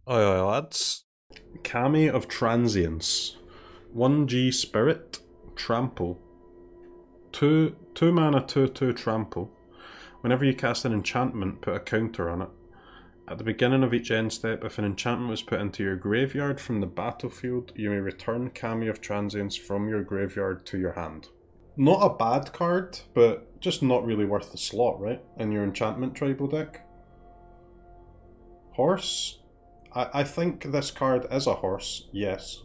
Oi, oi, lads. Kami of Transience. 1G Spirit. Trample. 2 mana 2/2 Trample. Whenever you cast an enchantment, put a counter on it. At the beginning of each end step, if an enchantment was put into your graveyard from the battlefield, you may return Kami of Transience from your graveyard to your hand. Not a bad card, but just not really worth the slot, right? In your enchantment tribal deck. Horse? I think this card is a horse, yes.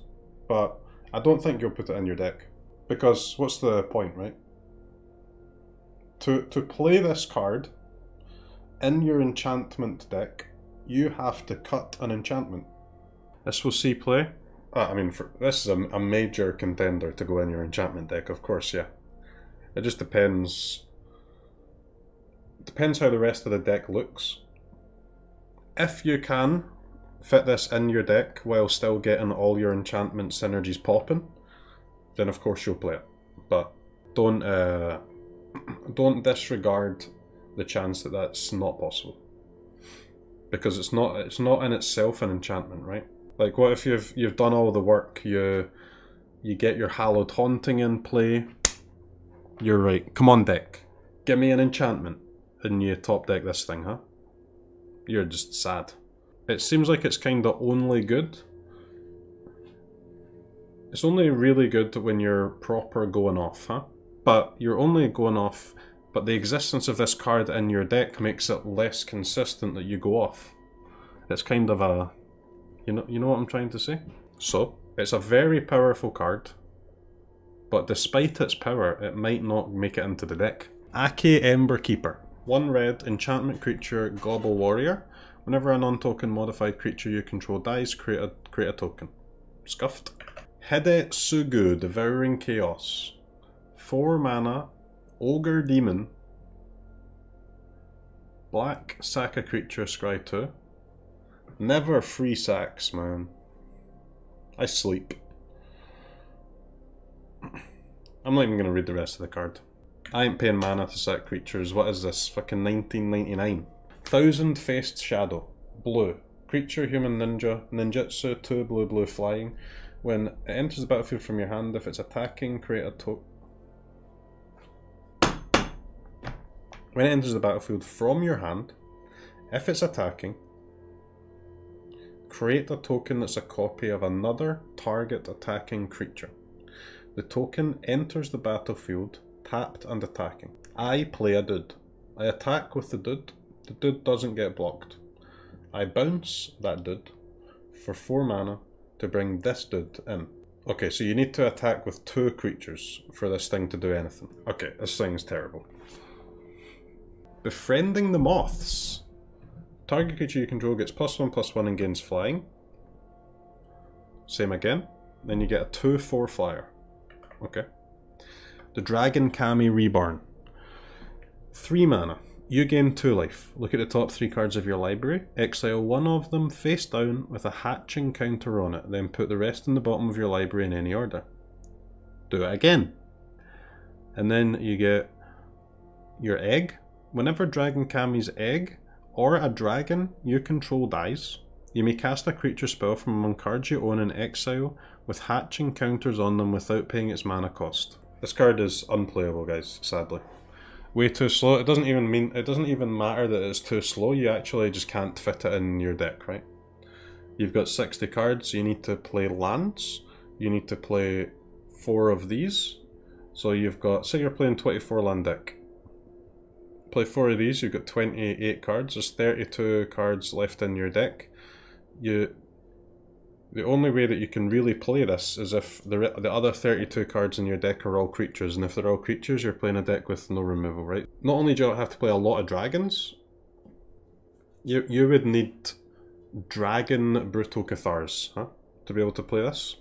But I don't think you'll put it in your deck. Because what's the point, right? To play this card in your enchantment deck, you have to cut an enchantment. This will see play. This is a major contender to go in your enchantment deck, of course, yeah. It just depends. Depends how the rest of the deck looks. If you can fit this in your deck while still getting all your enchantment synergies popping, then of course you'll play it. But don't disregard the chance that that's not possible, because it's not in itself an enchantment, right? Like, what if you've done all the work, you get your Hallowed Haunting in play, you're right, come on deck, give me an enchantment, and you top deck this thing, huh? You're just sad. It seems like it's kind of only good. It's only really good when you're proper going off, huh? But you're only going off, but the existence of this card in your deck makes it less consistent that you go off. It's kind of a... You know what I'm trying to say? So, it's a very powerful card, but despite its power, it might not make it into the deck. Ake Emberkeeper. 1 red, enchantment creature, Gobble Warrior. Whenever a non-token modified creature you control dies, create a token. Scuffed. Hide Sugu, Devouring Chaos. 4 mana, Ogre Demon. Black, sack a creature, scry 2. Never free sacks, man. I sleep. I'm not even going to read the rest of the card. I ain't paying mana to sack creatures. What is this? Fucking 1999. Thousand-Faced Shadow. Blue. Creature, human, ninja. Ninjutsu, 2 blue flying. When it enters the battlefield from your hand, if it's attacking, create a token. When it enters the battlefield from your hand, if it's attacking, create a token that's a copy of another target attacking creature. The token enters the battlefield tapped and attacking. I play a dude. I attack with the dude. The dude doesn't get blocked. I bounce that dude for 4 mana to bring this dude in. Okay, so you need to attack with 2 creatures for this thing to do anything. Okay, this thing's terrible. Befriending the Moths. Target creature you control gets +1/+1 and gains flying. Same again. Then you get a 2/4 flyer. Okay. The Dragon Kami Reborn. 3 mana. You gain 2 life. Look at the top 3 cards of your library. Exile 1 of them face down with a hatching counter on it. Then put the rest in the bottom of your library in any order. Do it again. And then you get your egg. Whenever Dragon Kami's egg or a dragon you control dies, you may cast a creature spell from among cards you own in exile with hatching counters on them without paying its mana cost. This card is unplayable, guys, sadly. Way too slow. It doesn't even matter that it's too slow, you actually just can't fit it in your deck, right? You've got 60 cards, you need to play lands, you need to play 4 of these. So you've got, say you're playing 24 land deck. Play 4 of these, you've got 28 cards, there's 32 cards left in your deck. The only way that you can really play this is if the other 32 cards in your deck are all creatures, and if they're all creatures, you're playing a deck with no removal, right? Not only do you have to play a lot of dragons, you would need Dragon Brutal Cathars, huh? To be able to play this.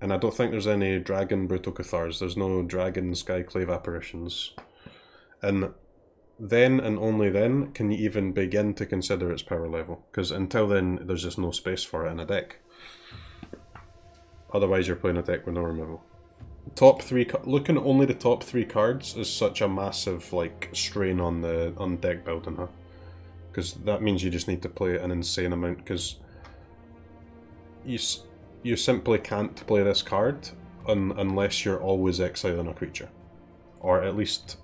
And I don't think there's any Dragon Brutal Cathars, there's no Dragon Skyclave Apparitions. And then and only then can you even begin to consider its power level, because until then there's just no space for it in a deck. Otherwise you're playing a deck with no removal. Top 3, looking at only the top 3 cards is such a massive like strain on deck building, huh? because that means you just need to play an insane amount, because you simply can't play this card unless you're always exiling a creature. Or at least,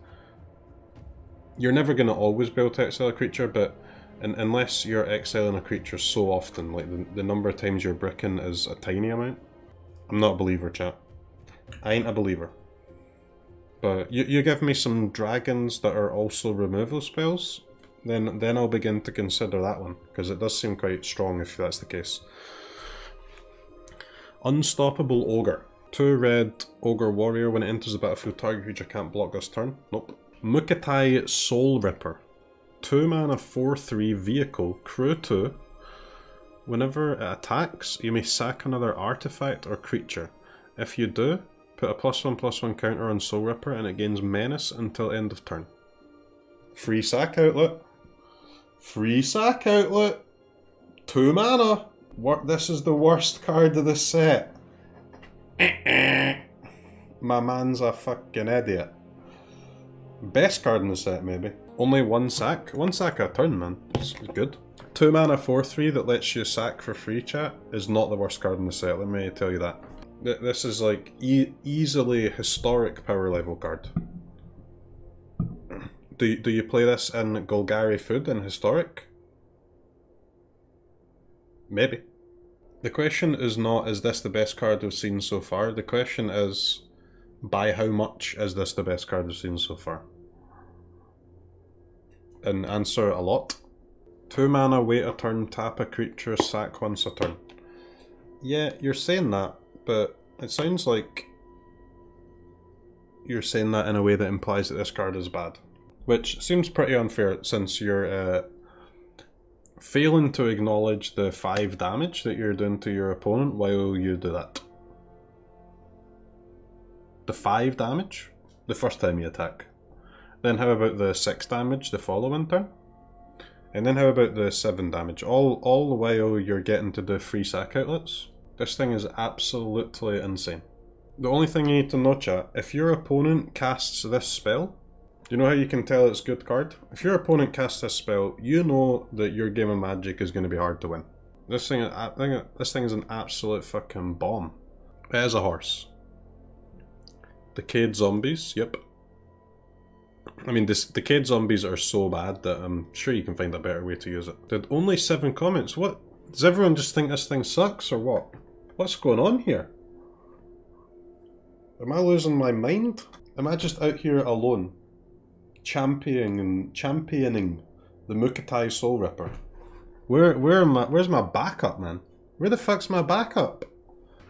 you're never going to always be able to exile a creature, but unless you're exiling a creature so often, like the number of times you're bricking is a tiny amount. I'm not a believer, chat. I ain't a believer. But you give me some dragons that are also removal spells, then I'll begin to consider that one, because it does seem quite strong if that's the case. Unstoppable Ogre. 2 red Ogre Warrior. When it enters the battlefield, target creature can't block this turn. Nope. Mukotai Soul Ripper. 2 mana 4/3 vehicle. Crew 2. Whenever it attacks, you may sack another artifact or creature. If you do, put a +1/+1 counter on Soul Ripper and it gains menace until end of turn. Free sack outlet. Free sack outlet. 2 mana. What? This is the worst card of the set. My man's a fucking idiot. Best card in the set, maybe. Only 1 sack? 1 sack a turn, man. It's good. 2 mana 4/3 that lets you sack for free, chat, is not the worst card in the set, let me tell you that. This is like easily historic power level card. Do you play this in Golgari Food in historic? Maybe. The question is not, is this the best card we've seen so far? The question is, by how much is this the best card we've seen so far? And answer, a lot. 2 mana, wait a turn, tap a creature, sack once a turn. Yeah, you're saying that, but it sounds like you're saying that in a way that implies that this card is bad. Which seems pretty unfair, since you're failing to acknowledge the 5 damage that you're doing to your opponent while you do that. The 5 damage? The first time you attack. Then how about the 6 damage the following turn? And then how about the 7 damage? All the while you're getting to do free sack outlets? This thing is absolutely insane. The only thing you need to know, chat, if your opponent casts this spell, you know how you can tell it's a good card? If your opponent casts this spell, you know that your game of Magic is going to be hard to win. This thing is an absolute fucking bomb. It is a horse. Decayed Zombies, yep. I mean, Decayed Zombies are so bad that I'm sure you can find a better way to use it. Did only 7 comments? What? Does everyone just think this thing sucks or what? What's going on here? Am I losing my mind? Am I just out here alone? Championing the Mukotai Soul Ripper. Where's my backup, man? Where the fuck's my backup?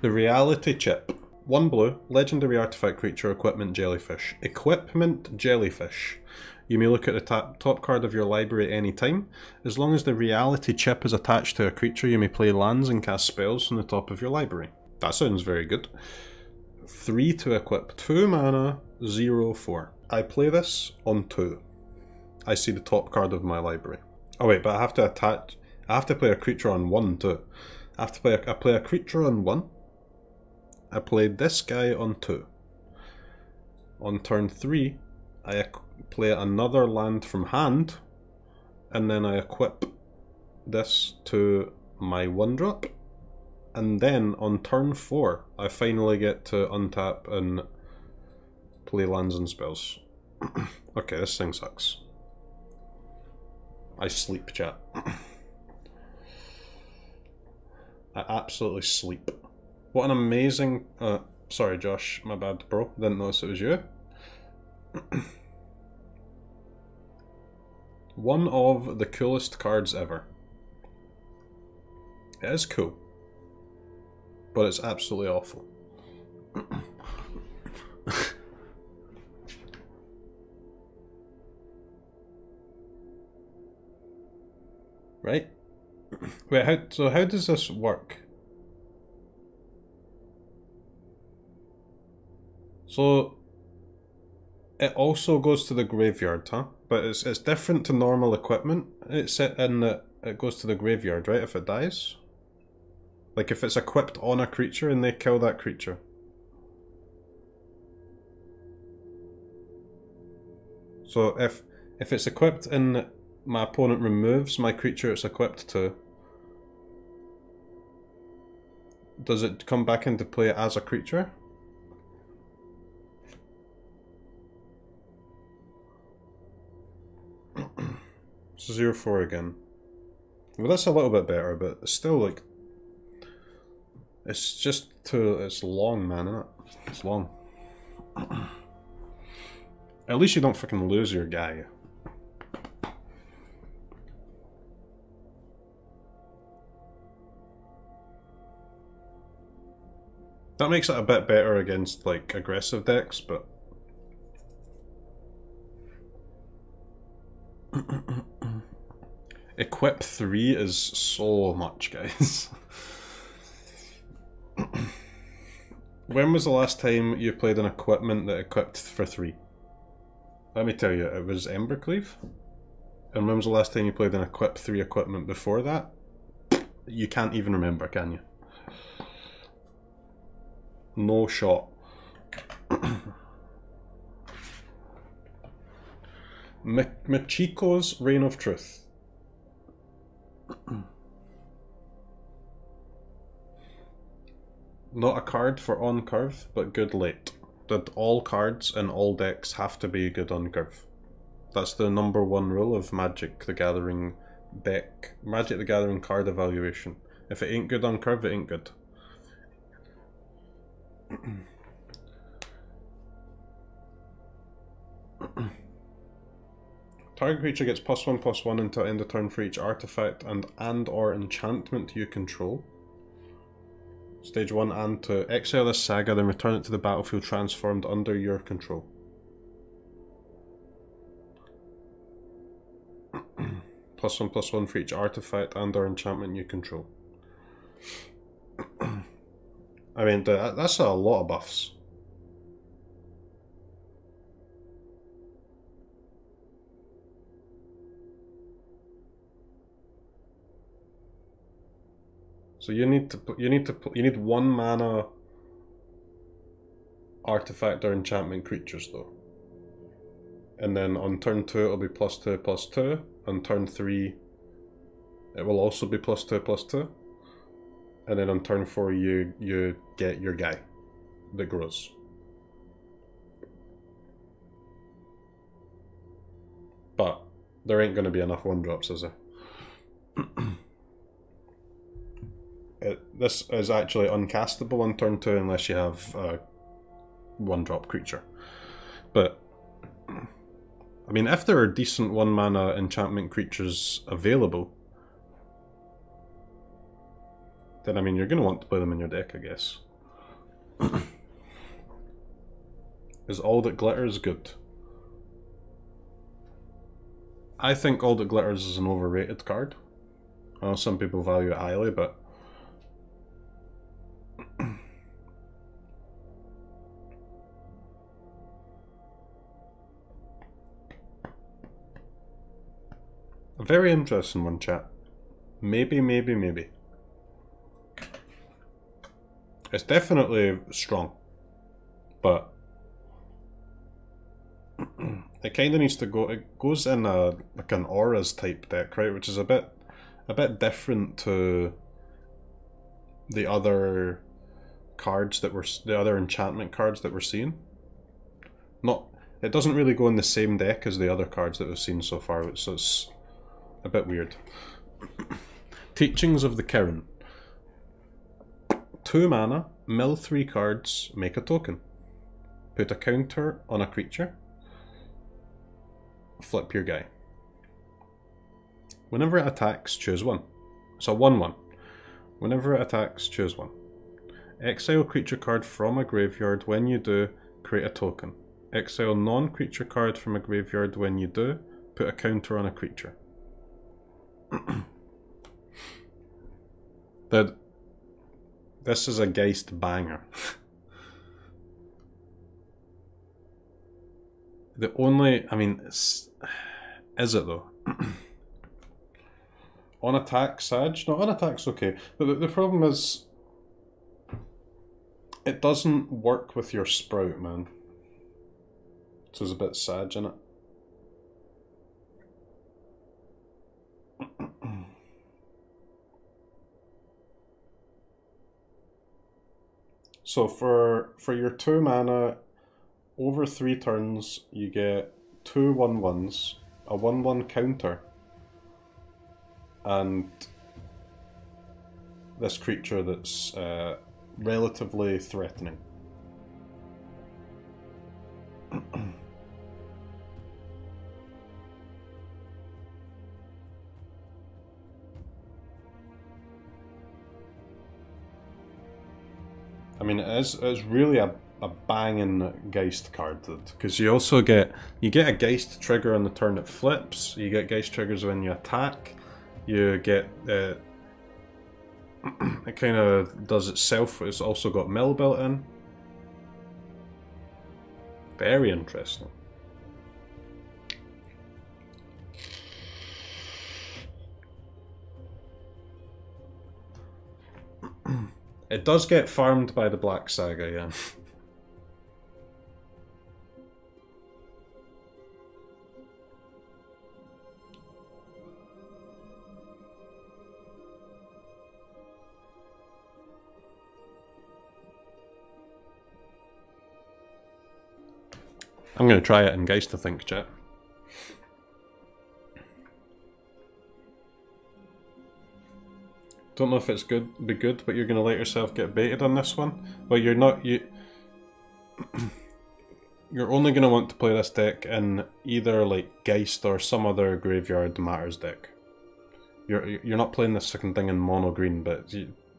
The Reality Chip. 1 blue, legendary artifact creature, equipment jellyfish. Equipment jellyfish. You may look at the top card of your library at any time. As long as the reality chip is attached to a creature, you may play lands and cast spells from the top of your library. That sounds very good. 3 to equip. 2 mana, 0/4. I play this on 2. I see the top card of my library. Oh wait, but I have to play a creature on 1 too. I play a creature on 1. I played this guy on 2. On turn 3, I play another land from hand, and then I equip this to my 1-drop, and then on turn 4, I finally get to untap and play lands and spells. Okay, this thing sucks. I sleep, chat. I absolutely sleep. What an amazing... sorry Josh, my bad bro, didn't notice it was you. One of the coolest cards ever. It is cool, but it's absolutely awful. Right? Wait, how does this work? So it also goes to the graveyard, huh? But it's different to normal equipment. It's set in that it goes to the graveyard, right? If it dies, like if it's equipped on a creature and they kill that creature. So if it's equipped in my opponent removes my creature it's equipped to, does it come back into play as a creature? It's 0-4 again. Well, that's a little bit better, but it's still like... It's just too... It's long, man, isn't it? It's long. At least you don't fucking lose your guy. That makes it a bit better against, like, aggressive decks, but... Equip 3 is so much, guys. When was the last time you played an equipment that equipped for 3? Let me tell you, it was Embercleave. And when was the last time you played an equip 3 equipment before that? You can't even remember, can you? No shot. Michiko's Reign of Truth. Not a card for on curve, but good late. That all cards in all decks have to be good on curve. That's the #1 rule of Magic the Gathering deck. Magic the Gathering card evaluation. If it ain't good on curve, it ain't good. Target creature gets +1/+1 until end of turn for each artifact and or enchantment you control. Stage 1 and 2. Exile this saga, then return it to the battlefield transformed under your control. +1/+1 for each artifact and or enchantment you control. I mean, that's a lot of buffs. So you need 1 mana artifact or enchantment creatures though. And then on turn 2 it'll be +2/+2. On turn 3 it will also be +2/+2. And then on turn 4 you get your guy that grows. But there ain't gonna be enough 1-drops, is there? This is actually uncastable on turn 2 unless you have a 1-drop creature. But, I mean, if there are decent 1 mana enchantment creatures available, then I mean, you're going to want to play them in your deck, I guess. Is All That Glitters good? I think All That Glitters is an overrated card. I know some people value it highly, but a very interesting one, chat. Maybe. It's definitely strong, but it kind of needs to go. It goes in a like an auras type deck, right? Which is a bit different to the other cards that the other enchantment cards that we're seeing. It doesn't really go in the same deck as the other cards that we've seen so far, so it's a bit weird. Teachings of the Kirin. 2 mana, mill 3 cards, make a token. Put a counter on a creature. Flip your guy. Whenever it attacks, choose 1. It's a 1/1. Whenever it attacks, choose 1. Exile creature card from a graveyard. When you do, create a token. Exile non-creature card from a graveyard. When you do, put a counter on a creature. This is a Geist banger. The only, I mean, is it though? On attack, Sag? No, on attack's okay. But the problem is, it doesn't work with your Sprout, man. So there's a bit Sag in it. So for your 2 mana, over 3 turns, you get 2 1/1s, a 1/1 counter, and this creature that's relatively threatening. I mean, it's really a banging Geist card, because you also get a Geist trigger on the turn it flips. You get Geist triggers when you attack. You get it kind of does itself. It's also got mill built in. Very interesting. It does get farmed by the Black Saga, yeah. I'm going to try it in Geist, I think, chat. Don't know if it's be good, but you're going to let yourself get baited on this one. Well, you're not. You're only going to want to play this deck in either like Geist or some other Graveyard Matters deck. You're not playing this second thing in mono green, but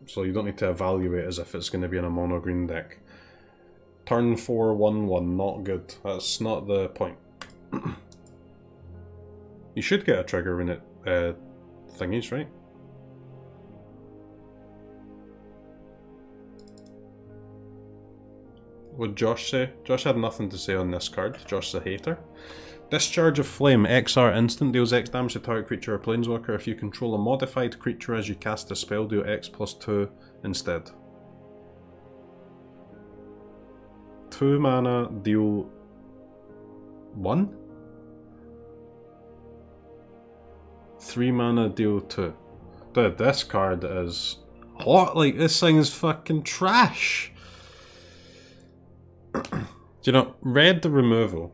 so you don't need to evaluate as if it's going to be in a mono green deck. Turn 4 1/1, not good. That's not the point. You should get a trigger when it thingies, right? What'd Josh say? Josh had nothing to say on this card. Josh's a hater. Discharge of Flame. XR instant deals X damage to target creature or planeswalker. If you control a modified creature as you cast a spell, do X+2 instead. 2 mana, deal 1? 3 mana, deal 2. Dude, this card is hot. Like, this thing is fucking trash. Do you know, red the removal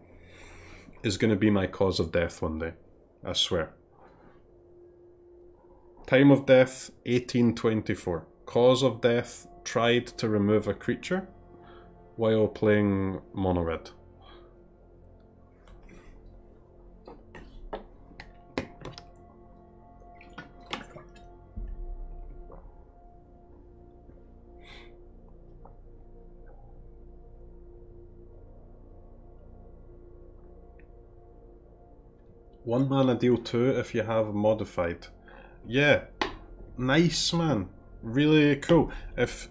is going to be my cause of death one day. I swear. Time of death, 1824. Cause of death, tried to remove a creature while playing mono red. One mana deal 2 if you have modified. Yeah, nice, man. Really cool. If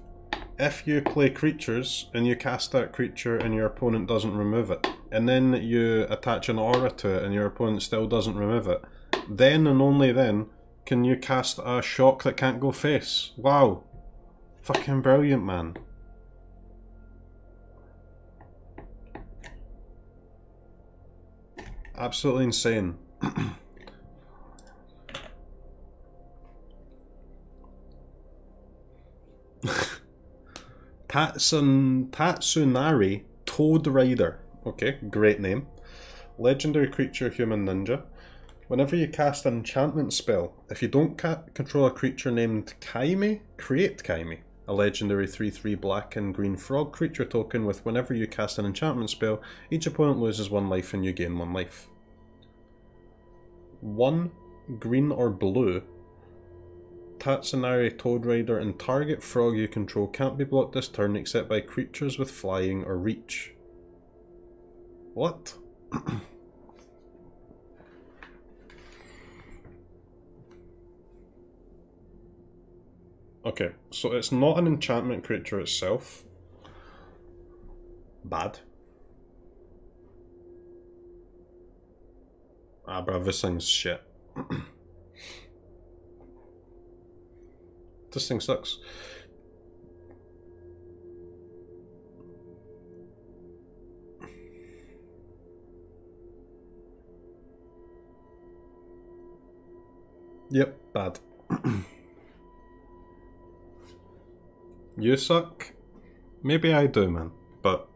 you play creatures and you cast that creature and your opponent doesn't remove it, and then you attach an aura to it and your opponent still doesn't remove it, then and only then can you cast a shock that can't go face. Wow. Fucking brilliant, man. Absolutely insane. Tatsunari Toad Rider. Okay, great name. Legendary creature, human ninja. Whenever you cast an enchantment spell, if you don't control a creature named Kaimi, create Kaimi. A legendary 3/3 black and green frog creature token with whenever you cast an enchantment spell, each opponent loses 1 life and you gain 1 life. 1 green or blue. Tatsunari Toad Rider and target frog you control can't be blocked this turn except by creatures with flying or reach. What? Okay, so it's not an enchantment creature itself. Bad. Ah, bruv, this thing's shit. This thing sucks. Yep, bad. You suck. Maybe I do, man, but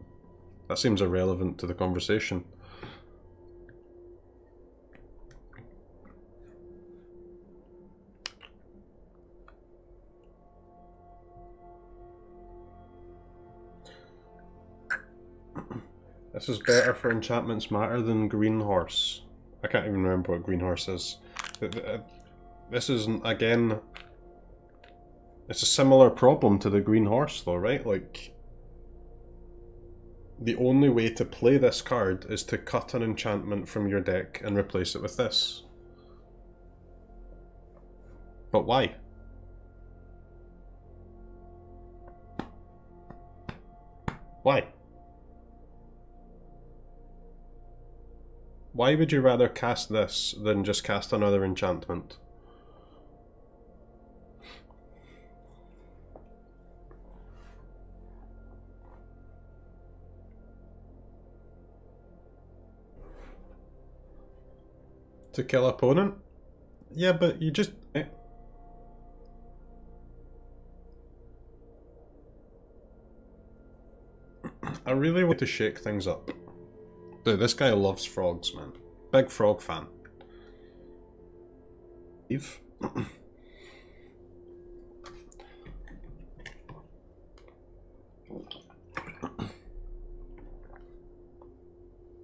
that seems irrelevant to the conversation. This is better for enchantments matter than Green Horse. I can't even remember what Green Horse is. This is, again, it's a similar problem to the Green Horse though, right? Like, the only way to play this card is to cut an enchantment from your deck and replace it with this. But why? Why? Why would you rather cast this than just cast another enchantment? To kill opponent? Yeah, but you just... I really want to shake things up. Dude, this guy loves frogs, man. Big frog fan. Eve?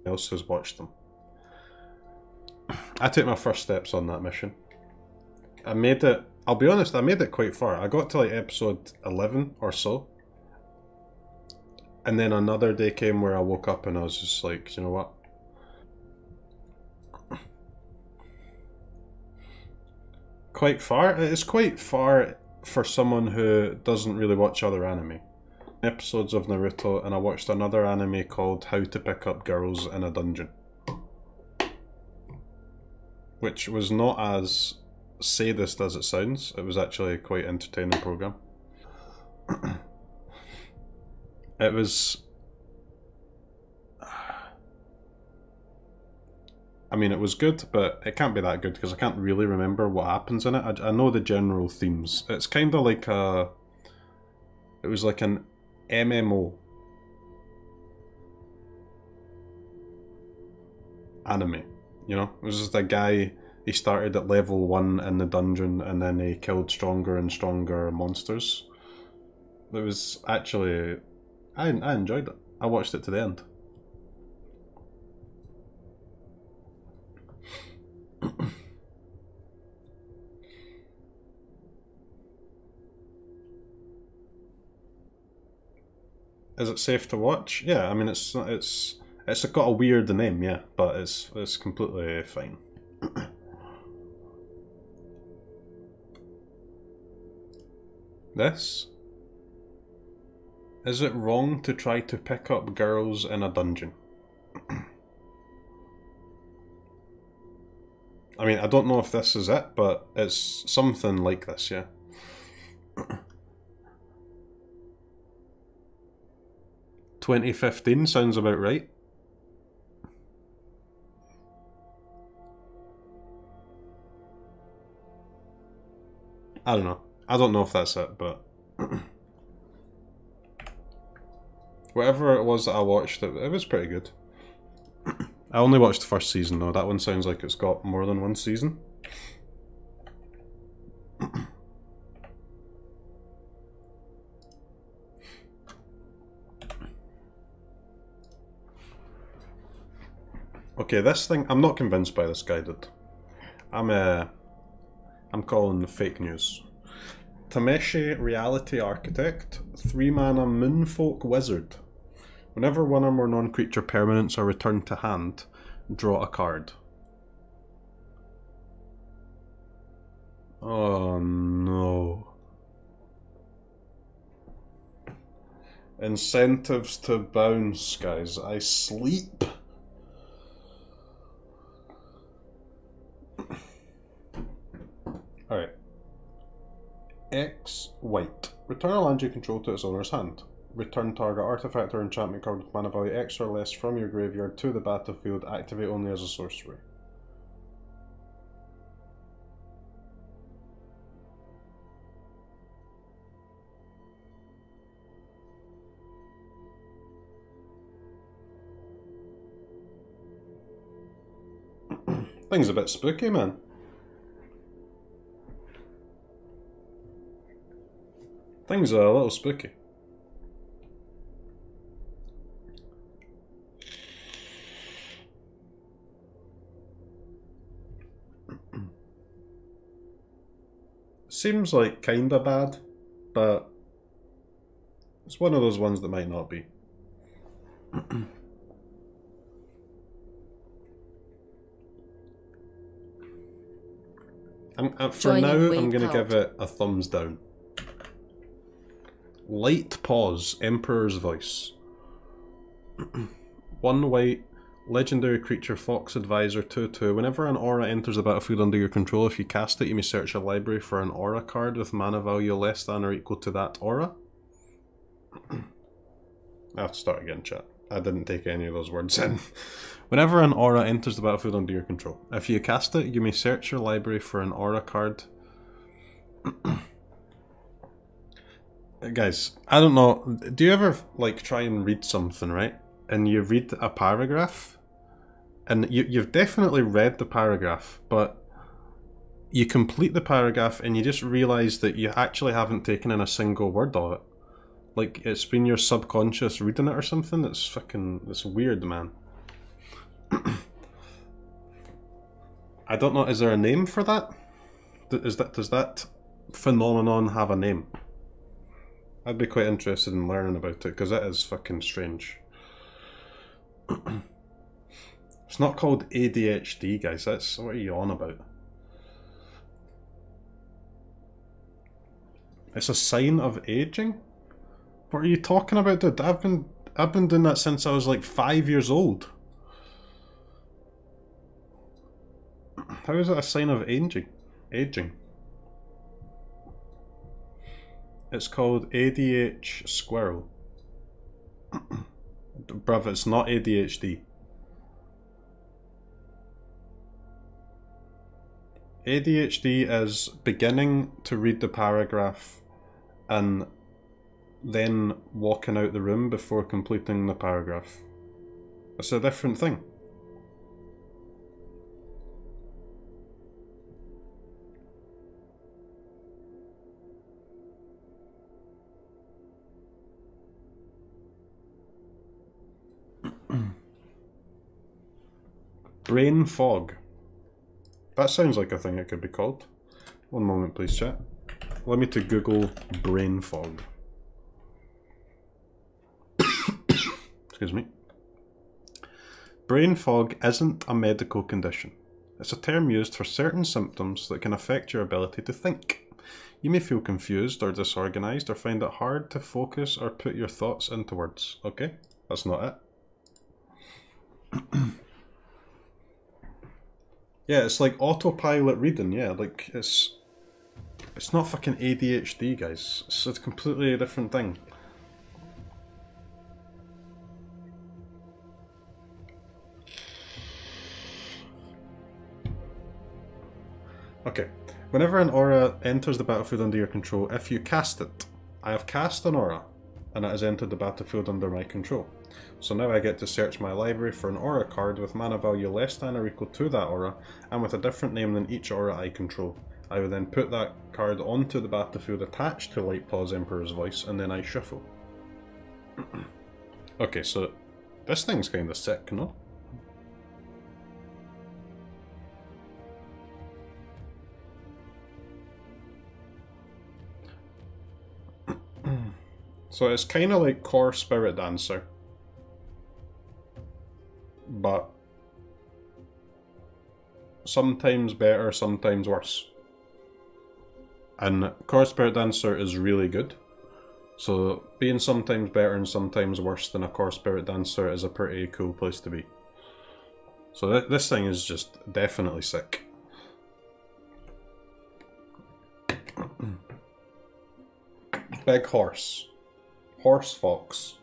Else has watched them. I took my first steps on that mission. I made it, I'll be honest, I made it quite far. I got to like episode 11 or so. And then another day came where I woke up and I was just like, you know what? Quite far? It's quite far for someone who doesn't really watch other anime. Episodes of Naruto, and I watched another anime called How to Pick Up Girls in a Dungeon. Which was not as sadist as it sounds. It was actually a quite entertaining program. It was... I mean, it was good, but it can't be that good because I can't really remember what happens in it. I know the general themes. It's kind of like a... It was like an MMO anime, you know? It was just a guy, he started at level 1 in the dungeon and then he killed stronger and stronger monsters. It was actually... I enjoyed it. I watched it to the end. Is it safe to watch? Yeah, I mean it's got a weird name, yeah, but it's completely fine. This? Is it wrong to try to pick up girls in a dungeon? I mean, I don't know if this is it, but it's something like this, yeah. 2015 sounds about right. I don't know. I don't know if that's it, but... Whatever it was that I watched, it was pretty good. I only watched the first season though, that one sounds like it's got more than one season. Okay, this thing, I'm not convinced by this guy, dude. I'm calling fake news. Tameshi Reality Architect, 3-mana Moonfolk Wizard. Whenever one or more non-creature permanents are returned to hand, draw a card. Oh no. Incentives to bounce, guys. I sleep. Alright. X white. Return a land you control to its owner's hand. Return target artifact or enchantment card with mana value X or less from your graveyard to the battlefield. Activate only as a sorcery. Thing's a bit spooky, man. Thing's a little spooky. Seems like kinda bad, but it's one of those ones that might not be. For now, I'm going to give it a thumbs down. Light pause, Emperor's Voice. 1 white, legendary creature, Fox Advisor 2/2. Whenever an aura enters the battlefield under your control, if you cast it, you may search your library for an aura card with mana value less than or equal to that aura. I have to start again, chat. I didn't take any of those words in. Whenever an aura enters the battlefield under your control, if you cast it, you may search your library for an aura card. Guys, I don't know. Do you ever like try and read something, right? And you read a paragraph, and you've definitely read the paragraph, but you complete the paragraph and you just realise that you actually haven't taken in a single word of it. Like, it's been your subconscious reading it or something. It's weird, man. I don't know, is there a name for that? Does that phenomenon have a name? I'd be quite interested in learning about it, because it is fucking strange. It's not called ADHD, guys. What are you on about? It's a sign of aging? What are you talking about, dude? I've been doing that since I was like 5 years old. How is it a sign of aging? It's called ADH squirrel. Bruv, it's not ADHD. ADHD is beginning to read the paragraph and then walking out the room before completing the paragraph. It's a different thing. Brain fog. That sounds like a thing it could be called. One moment please, chat. Let me to Google brain fog. Excuse me. Brain fog isn't a medical condition. It's a term used for certain symptoms that can affect your ability to think. You may feel confused or disorganized or find it hard to focus or put your thoughts into words. Okay, that's not it. Yeah, it's like autopilot reading, yeah, like it's not fucking ADHD, guys. It's a completely different thing. Okay, whenever an aura enters the battlefield under your control, if you cast it, I have cast an aura, and it has entered the battlefield under my control. So now I get to search my library for an aura card with mana value less than or equal to that aura, and with a different name than each aura I control. I will then put that card onto the battlefield attached to Light Pause Emperor's Voice, and then I shuffle. Okay, so this thing's kinda sick, no? So it's kinda like Core Spirit Dancer, but sometimes better, sometimes worse. And Core Spirit Dancer is really good. So being sometimes better and sometimes worse than a Core Spirit Dancer is a pretty cool place to be. So this thing is just definitely sick. Big horse. Horse fox.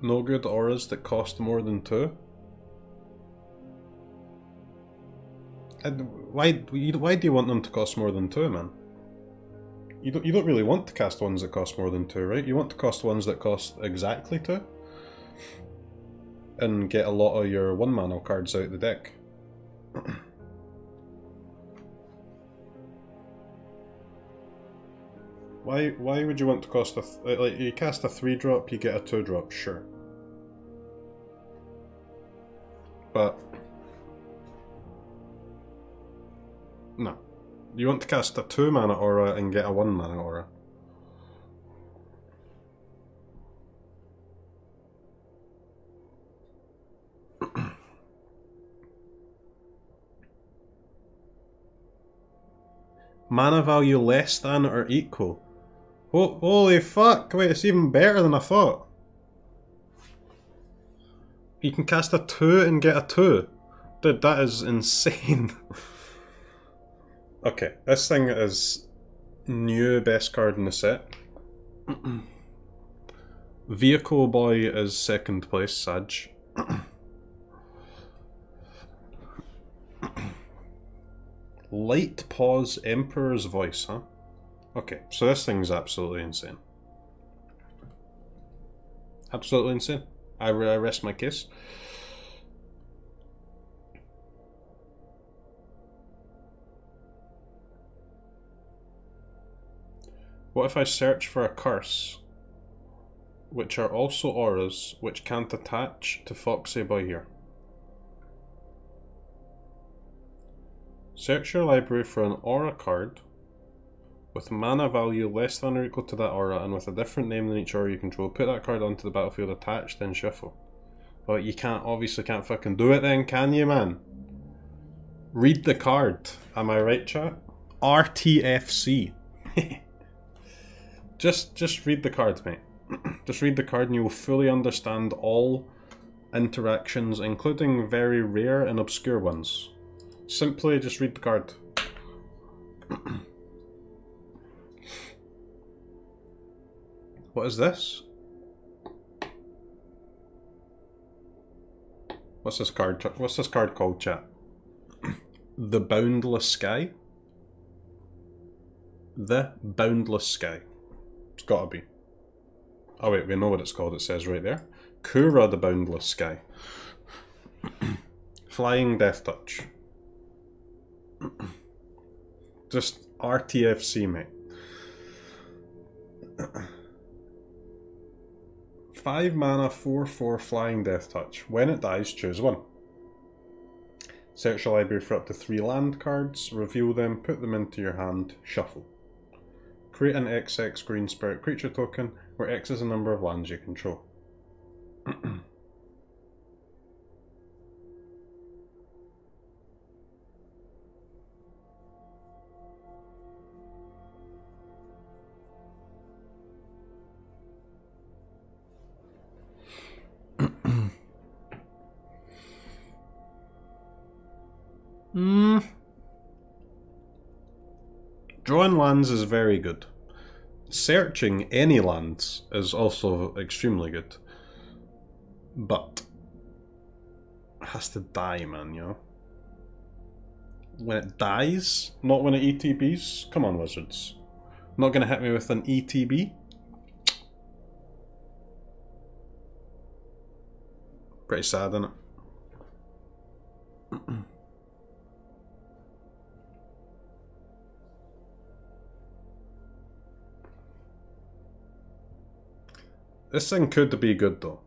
No good auras that cost more than 2? Why do you want them to cost more than 2, man? You don't really want to cast ones that cost more than 2, right? You want to cast ones that cost exactly 2? And get a lot of your 1 mana cards out the deck. Why would you want to cost like, you cast a 3-drop, you get a 2-drop, sure. But no. You want to cast a 2 mana aura and get a 1 mana aura. Mana value less than or equal. Oh, holy fuck, wait, it's even better than I thought. You can cast a 2 and get a 2. Dude, that is insane. Okay, this thing is new best card in the set. Vehicle Boy is 2nd place, Sag. Light Pause Emperor's Voice, huh? Okay, so this thing's absolutely insane. Absolutely insane. I rest my case. What if I search for a curse, which are also auras, which can't attach to Foxy Boy here? Search your library for an aura card with mana value less than or equal to that aura and with a different name than each aura you control. Put that card onto the battlefield attached, then shuffle. Well, you obviously can't fucking do it then, can you, man? Read the card. Am I right, chat? RTFC. Just read the card, mate. Just read the card and you will fully understand all interactions, including very rare and obscure ones. Simply just read the card. What is this? What's this card called, chat? The Boundless Sky? The Boundless Sky. It's gotta be. Oh wait, we know what it's called, it says right there. Kura the Boundless Sky. Flying Death Touch. Just RTFC, mate. 5 mana, 4/4 Flying Death Touch. When it dies, choose one. Search your library for up to 3 land cards, reveal them, put them into your hand, shuffle. Create an XX green spirit creature token, where X is the number of lands you control. Drawing lands is very good. Searching any lands is also extremely good. But it has to die, man, you know? When it dies, not when it ETBs? Come on, Wizards. Not gonna hit me with an ETB? Pretty sad, isn't it? This thing could be good though.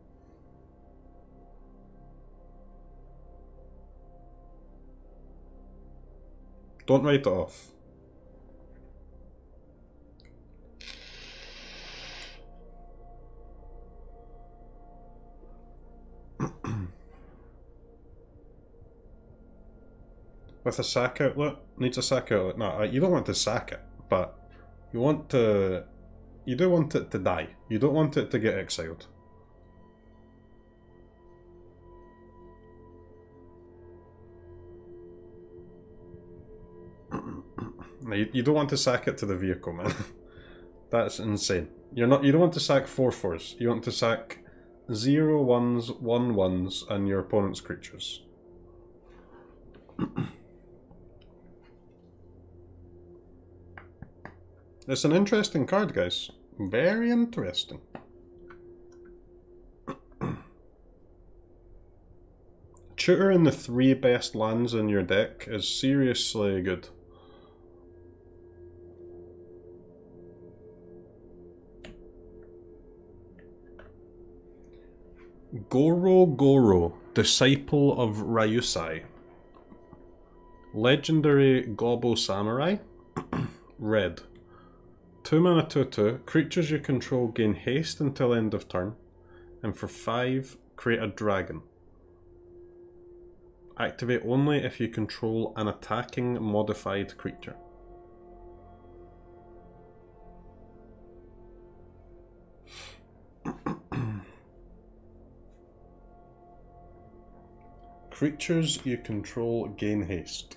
Don't write it off. With a sack outlet? Needs a sack outlet. No, you don't want to sack it, but you want to... You do want it to die. You don't want it to get exiled. You don't want to sack it to the vehicle, man. That's insane. You don't want to sack 4/4s. You want to sack 0 1s, 1 1s, and your opponent's creatures. It's an interesting card, guys. Very interesting. Tutoring the 3 best lands in your deck is seriously good. Goro Goro, Disciple of Ryusai. Legendary Gobbo Samurai. Red. 2 mana 2/2, creatures you control gain haste until end of turn, and for 5, create a dragon. Activate only if you control an attacking modified creature. Creatures you control gain haste.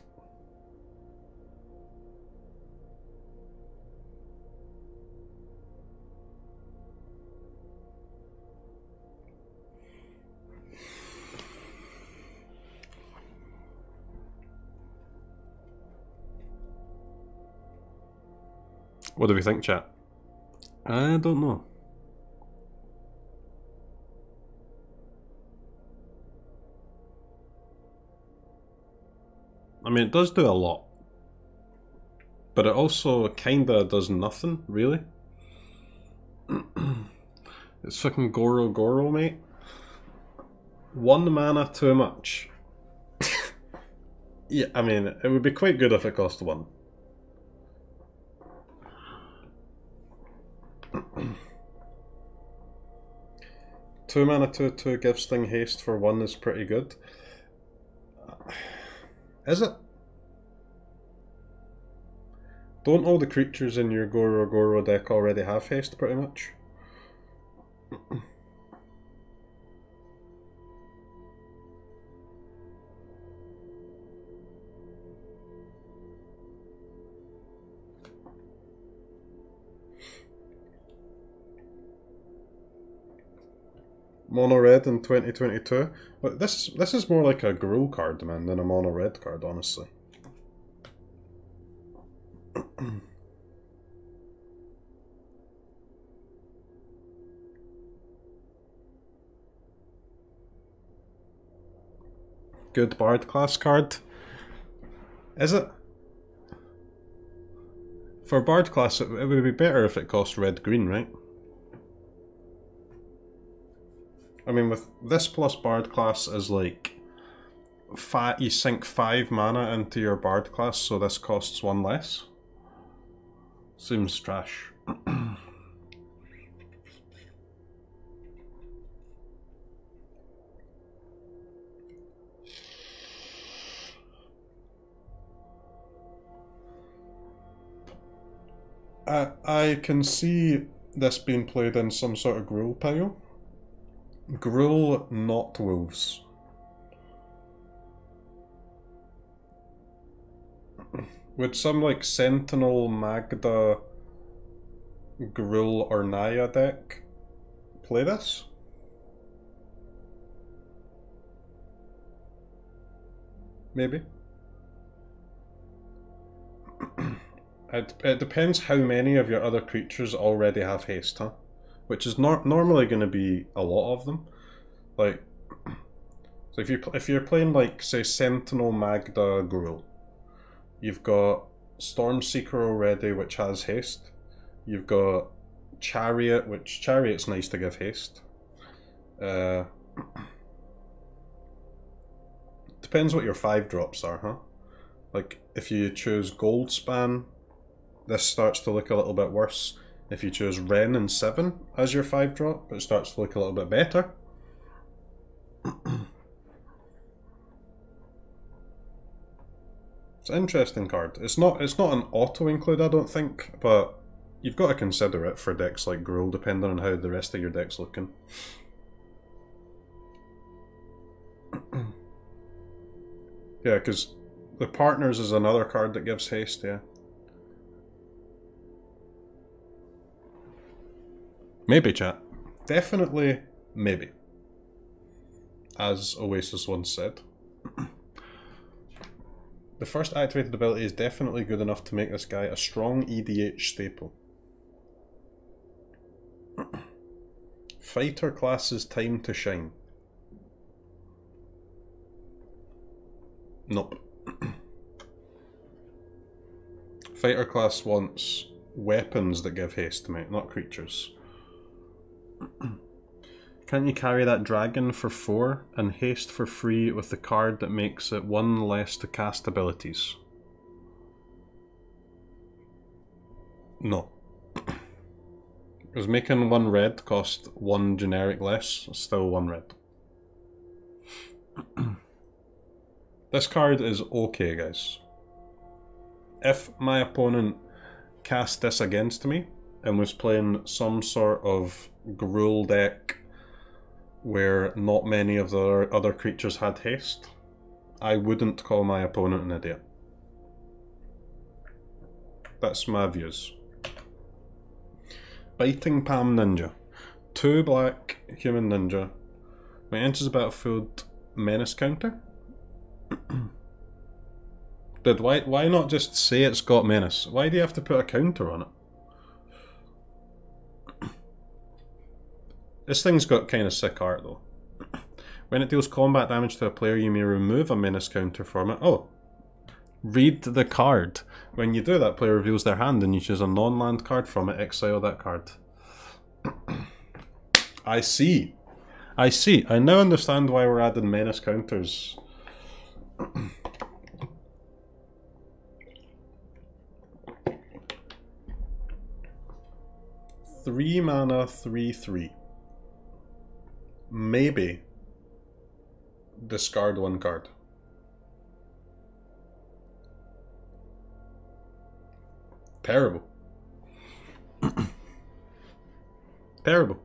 What do we think, chat? I don't know. I mean, it does do a lot. But it also kinda does nothing, really. It's fucking Goro Goro, mate. 1 mana too much. Yeah, I mean, it would be quite good if it cost 1. Two mana 2/2 gives thing haste for 1 is pretty good. Is it? Don't all the creatures in your Goro Goro deck already have haste, pretty much? Mono red in 2022. But this is more like a Gruul card, man, than a mono red card, honestly. Good Bard class card. Is it? For Bard class, it would be better if it cost red-green, right? I mean, with this plus Bard class is like... you sink 5 mana into your Bard class, so this costs 1 less. Seems trash. I can see this being played in some sort of Gruul pile. Gruul, not Wolves. Would some like Sentinel, Magda, Gruul or Naya deck play this? Maybe. It depends how many of your other creatures already have haste, huh? Which is normally going to be a lot of them. Like, so if you're playing like say Sentinel, Magda, Gruul, you've got Stormseeker already, which has haste. You've got Chariot, which Chariot's nice to give haste. Depends what your 5-drops are, huh? Like if you choose Goldspan, this starts to look a little bit worse. If you choose Wrenn and 7 as your 5-drop, it starts to look a little bit better. It's an interesting card. It's not an auto include, I don't think, but you've got to consider it for decks like Gruul, depending on how the rest of your deck's looking. Yeah, because the Partners is another card that gives haste, yeah. Maybe, chat. Definitely, maybe. as Oasis once said. The first activated ability is definitely good enough to make this guy a strong EDH staple. Fighter class's time to shine. Nope. Fighter class wants weapons that give haste, mate, not creatures. Can't you carry that dragon for 4 and haste for free with the card that makes it 1 less to cast abilities? No. Because making 1 red cost 1 generic less, still 1 red. This card is okay, guys. If my opponent cast this against me and was playing some sort of Gruul deck where not many of the other creatures had haste, I wouldn't call my opponent an idiot. That's my views. Biting Palm Ninja. 2 black human ninja. When it enters the battlefield, menace counter? Dude, why not just say it's got menace? Why do you have to put a counter on it? This thing's got kind of sick art though. When it deals combat damage to a player, you may remove a menace counter from it. Oh, read the card. When you do that, player reveals their hand and you choose a non-land card from it, exile that card. I see. I see. I now understand why we're adding menace counters. 3 mana, 3/3. Maybe discard 1 card. Terrible. Terrible.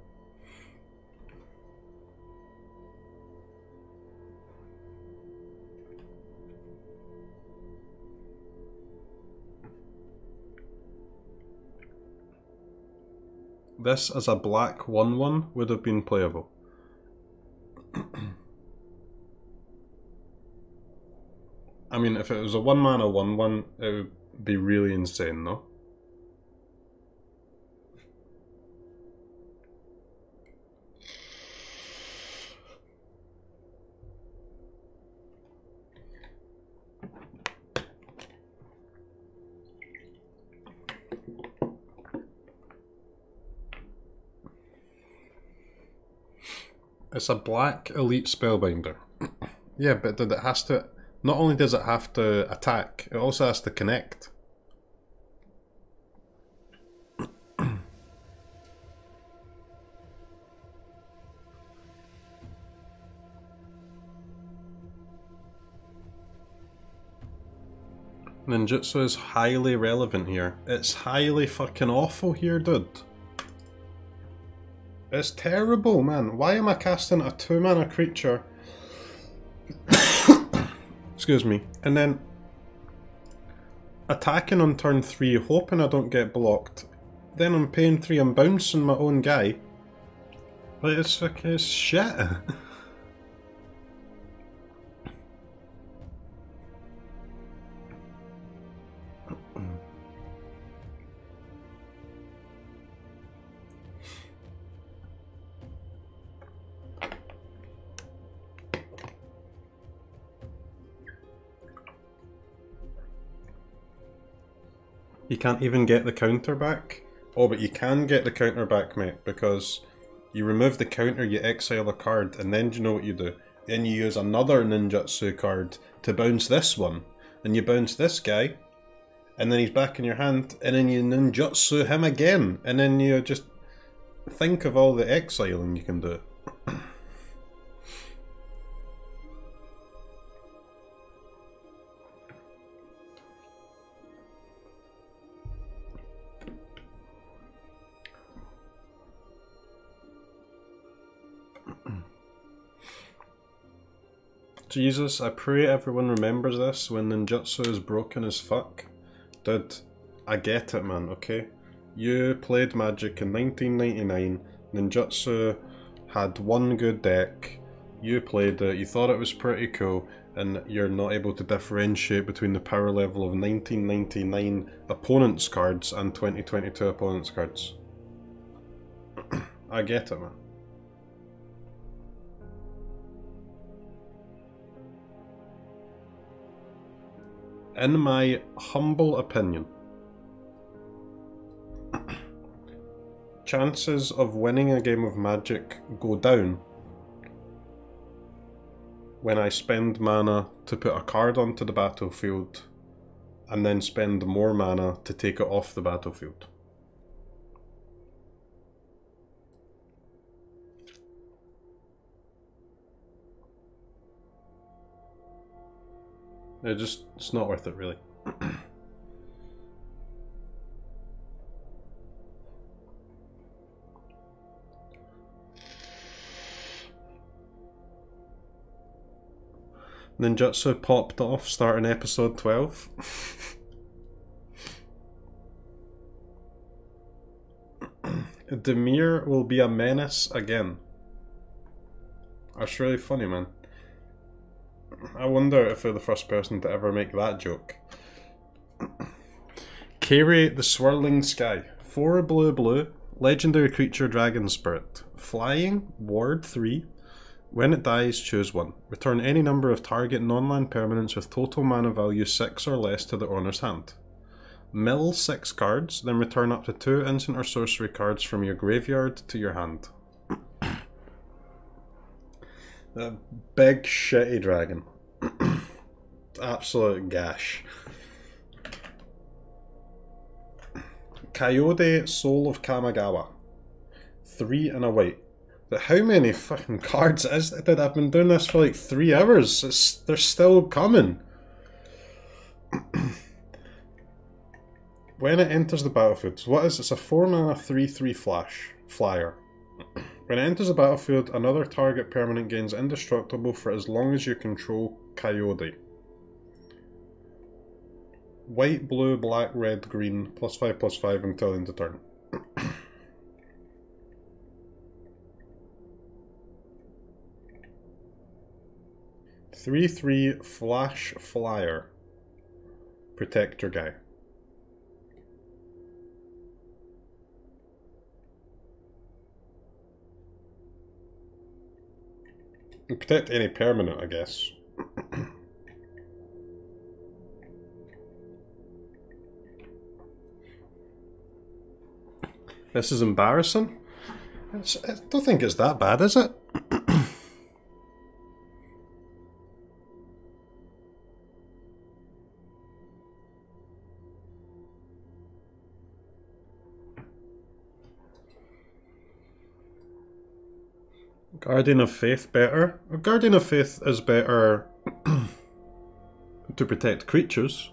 This as a black 1/1 would have been playable. I mean, if it was a 1 mana 1/1, it would be really insane, no? It's a black elite spellbinder. Yeah, but it has to... Not only does it have to attack, it also has to connect. Ninjutsu is highly relevant here. It's highly fucking awful here, dude. It's terrible, man. Why am I casting a 2 mana creature? Excuse me. And then attacking on turn 3, hoping I don't get blocked. Then on paying 3, I'm bouncing my own guy. Like, it's fucking shit. You can't even get the counter back? Oh, but you can get the counter back, mate, because you remove the counter, you exile a card, and then do you know what you do? Then you use another ninjutsu card to bounce this one, and you bounce this guy, and then he's back in your hand, and then you ninjutsu him again, and then you just think of all the exiling you can do. Jesus, I pray everyone remembers this when ninjutsu is broken as fuck. Dude, I get it, man, okay? You played Magic in 1999, ninjutsu had one good deck, You played it, you thought it was pretty cool, and you're not able to differentiate between the power level of 1999 opponents cards and 2022 opponents cards. I get it, man. In my humble opinion, chances of winning a game of Magic go down when I spend mana to put a card onto the battlefield and then spend more mana to take it off the battlefield. It's not worth it, really. Ninjutsu popped off starting episode 12. Dimir will be a menace again. That's really funny, man. I wonder if they're the first person to ever make that joke. Kere the Swirling Sky. 4 blue, legendary creature Dragon Spirit. Flying, ward 3. When it dies, choose 1. Return any number of target non-land permanents with total mana value 6 or less to the owner's hand. Mill 6 cards, then return up to 2 instant or sorcery cards from your graveyard to your hand. That big shitty dragon. Absolute gash. Coyote Soul of Kamigawa. 3 and a white. But how many fucking cards is that? I've been doing this for like 3 hours. They're still coming. When it enters the battlefield, so what is it? It's a 4 mana 3/3 flash flyer. When it enters the battlefield, another target permanent gains indestructible for as long as you control Coyote. White, blue, black, red, green, +5/+5 until end of turn. 3/3 flash flyer. Protect your guy. And protect any permanent, I guess. This is embarrassing. I don't think it's that bad, is it? Guardian of Faith better? Guardian of Faith is better to protect creatures,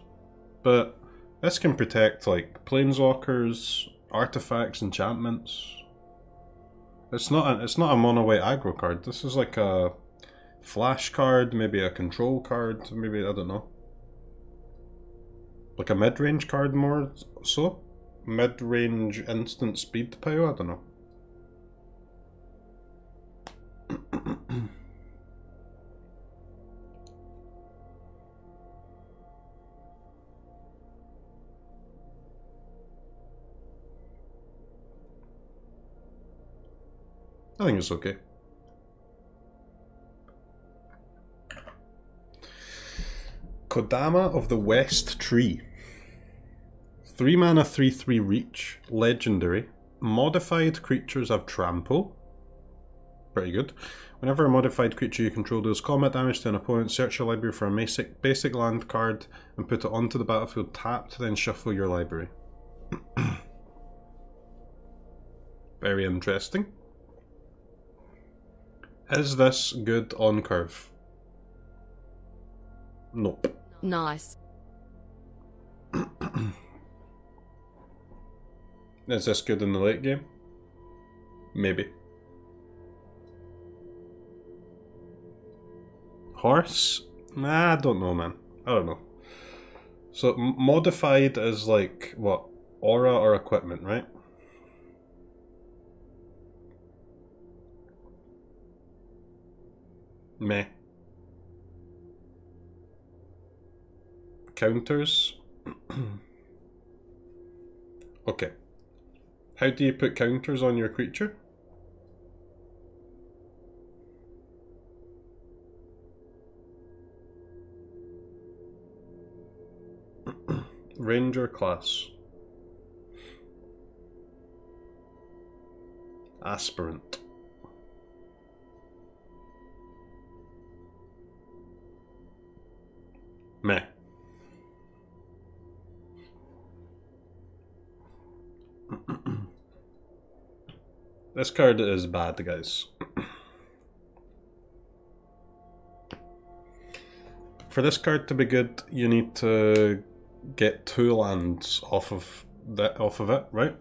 but this can protect like planeswalkers, artifacts, enchantments. It's not a mono white aggro card. This is like a flash card, maybe a control card, maybe, I don't know. Like a mid-range card more so? Mid-range instant speed power? I don't know. I think it's okay. Kodama of the West Tree. 3 mana 3/3 reach, legendary. Modified creatures have trample. Pretty good. Whenever a modified creature you control deals combat damage to an opponent, search your library for a basic land card and put it onto the battlefield tapped, then shuffle your library. Very interesting. Is this good on curve? Nope. Nice. Is this good in the late game? Maybe. Horse? Nah, I don't know, man. I don't know. So, modified is like, what? Aura or equipment, right? Meh. Counters. Okay. How do you put counters on your creature? Ranger class. Aspirant. Meh. This card is bad, guys. For this card to be good, you need to get 2 lands off of it, right?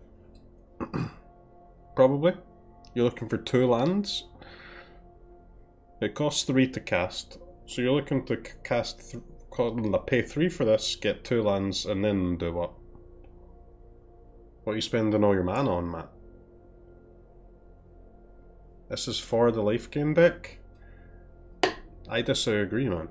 Probably. You're looking for 2 lands. It costs 3 to cast, so you're looking to pay 3 for this, get 2 lands, and then do what? What are you spending all your mana on, Matt? This is for the life gain deck? I disagree, man.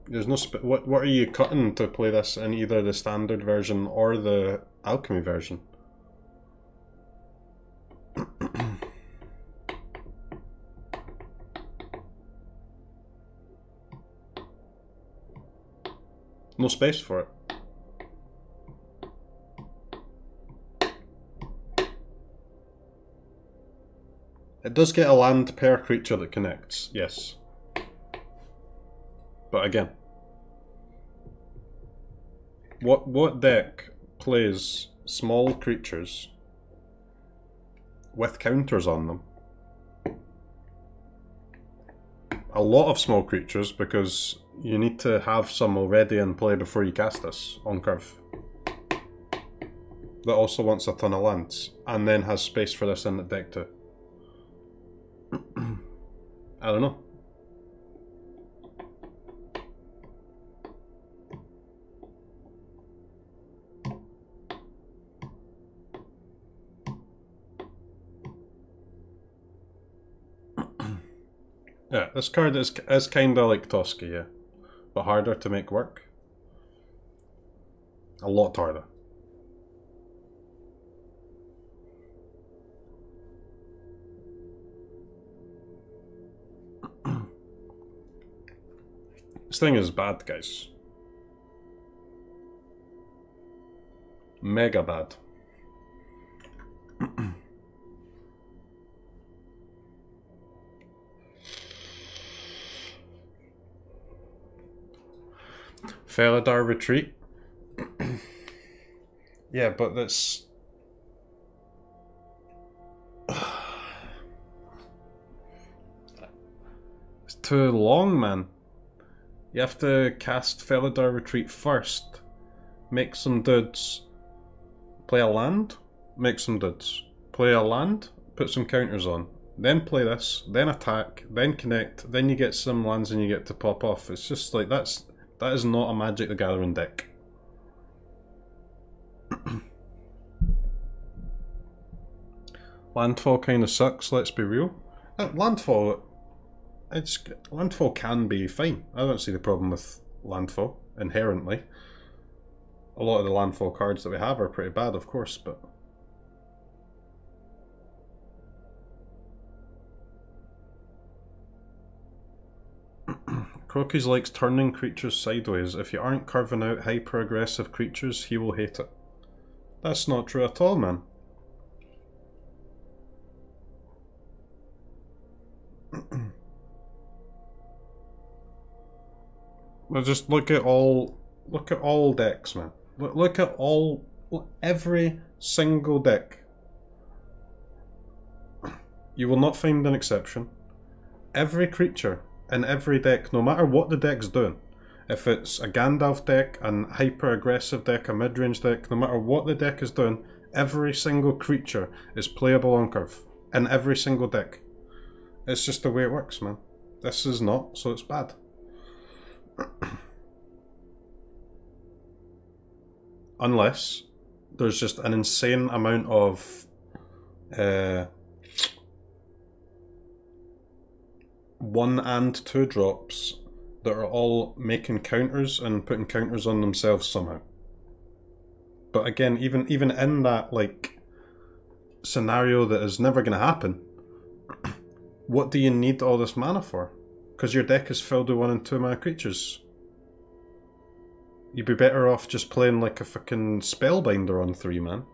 There's no what are you cutting to play this in either the standard version or the alchemy version? No space for it. It does get a land per creature that connects, yes. But again, what deck plays small creatures with counters on them? A lot of small creatures, because you need to have some already in play before you cast this on curve. That also wants a ton of lands, and then has space for this in the deck too. I don't know. Yeah, this card is kinda like Toski, yeah. But harder to make work. A lot harder. This thing is bad, guys. Mega bad. Felidar Retreat. Yeah, but that's... It's too long, man. You have to cast Felidar Retreat first, make some dudes, play a land, make some dudes, play a land, put some counters on, then play this, then attack, then connect, then you get some lands and you get to pop off. It's just like, that is not a Magic the Gathering deck. Landfall kind of sucks, let's be real. Landfall can be fine. I don't see the problem with Landfall, inherently. A lot of the Landfall cards that we have are pretty bad, of course, but... Croakies likes turning creatures sideways. If you aren't curving out hyper-aggressive creatures, he will hate it. That's not true at all, man. Well, just look at all decks, man. Look at every single deck. You will not find an exception. Every creature in every deck, no matter what the deck's doing, if it's a Gandalf deck, an hyper-aggressive deck, a mid-range deck, no matter what the deck is doing, every single creature is playable on curve. In every single deck. It's just the way it works, man. This is not, so it's bad. Unless there's just an insane amount of 1 and 2 drops that are all making counters and putting counters on themselves somehow. But again, even in that like scenario that is never going to happen, what do you need all this mana for? Because your deck is filled with 1 and 2 mana creatures. You'd be better off just playing like a fucking Spellbinder on 3 man.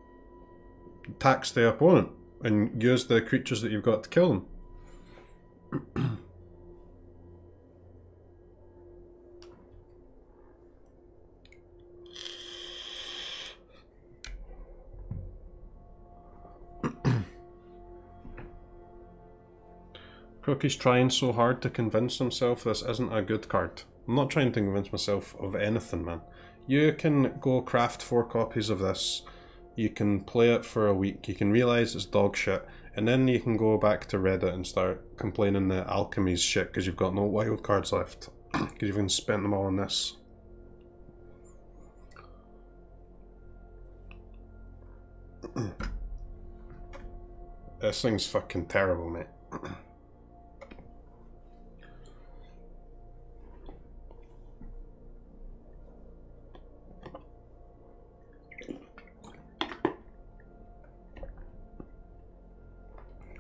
Tax the opponent and use the creatures that you've got to kill them. Crookie's trying so hard to convince himself this isn't a good card. I'm not trying to convince myself of anything, man. You can go craft 4 copies of this, you can play it for a week, you can realise it's dog shit, and then you can go back to Reddit and start complaining that alchemy's shit because you've got no wild cards left. Because you've even spent them all on this. This thing's fucking terrible, mate.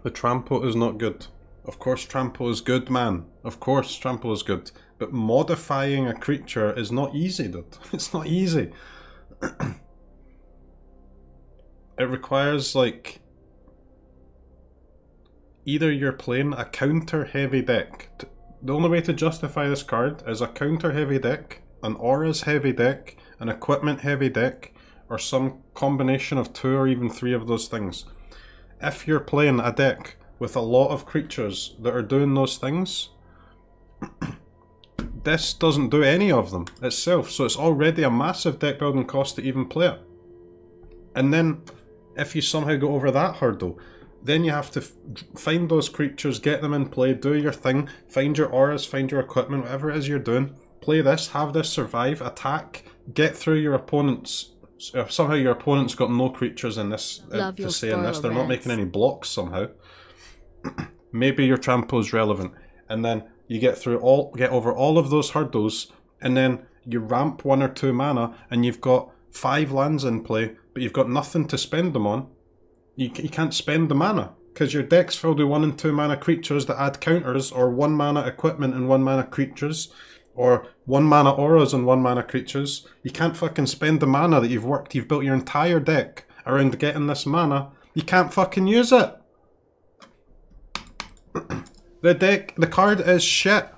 The trample is not good. Of course trample is good, man. Of course trample is good. But modifying a creature is not easy, dude. It's not easy. It requires, like... Either you're playing a counter-heavy deck. The only way to justify this card is a counter-heavy deck, an auras-heavy deck, an equipment-heavy deck, or some combination of 2 or even 3 of those things. If you're playing a deck with a lot of creatures that are doing those things, this doesn't do any of them itself, so it's already a massive deck building cost to even play it. And then, if you somehow go over that hurdle, then you have to find those creatures, get them in play, do your thing, find your auras, find your equipment, whatever it is you're doing, play this, have this survive, attack, get through your opponent's... Somehow your opponent's got no creatures in this to say in this. They're not making any blocks somehow. Maybe your trample is relevant, and then you get over all of those hurdles, and then you ramp 1 or 2 mana, and you've got 5 lands in play, but you've got nothing to spend them on. You can't spend the mana because your deck's filled with 1 and 2 mana creatures that add counters, or 1 mana equipment and 1 mana creatures. Or 1 mana auras and 1 mana creatures. You can't fucking spend the mana that you've built your entire deck around getting this mana. You can't fucking use it. The card is shit.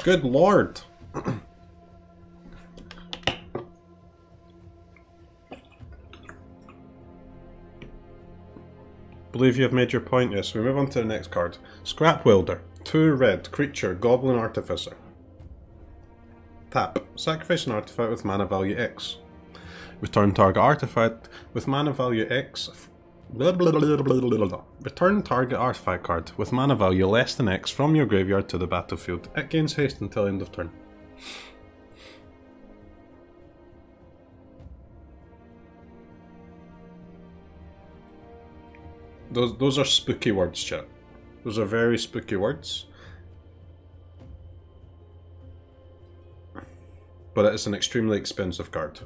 Good lord. Believe you have made your point, yes. We move on to the next card. Scrap Welder. 2 red, creature, Goblin Artificer. Tap. Sacrifice an artifact with mana value X. Return target artifact with mana value X. Return target artifact card with mana value less than X from your graveyard to the battlefield. It gains haste until end of turn. Those are spooky words, chat. Those are very spooky words. But it is an extremely expensive card.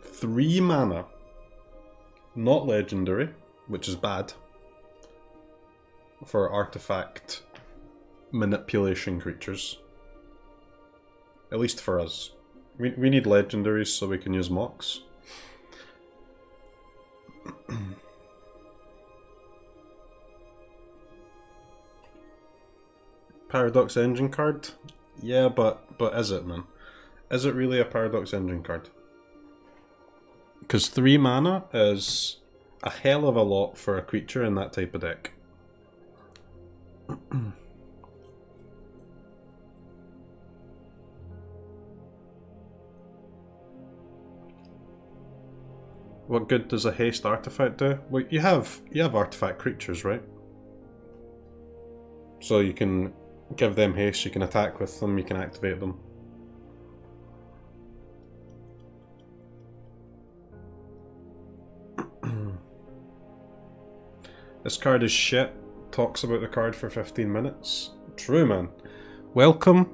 Three mana. Not legendary, which is bad. For artifact manipulation creatures. At least for us. We need legendaries so we can use mocks. Paradox Engine card? Yeah, but is it, man? Is it really a Paradox Engine card? Because 3 mana is a hell of a lot for a creature in that type of deck. What good does a haste artifact do? Well, you have artifact creatures, right? So you can give them haste, you can attack with them, you can activate them. This card is shit. Talks about the card for 15 minutes. True, man. Welcome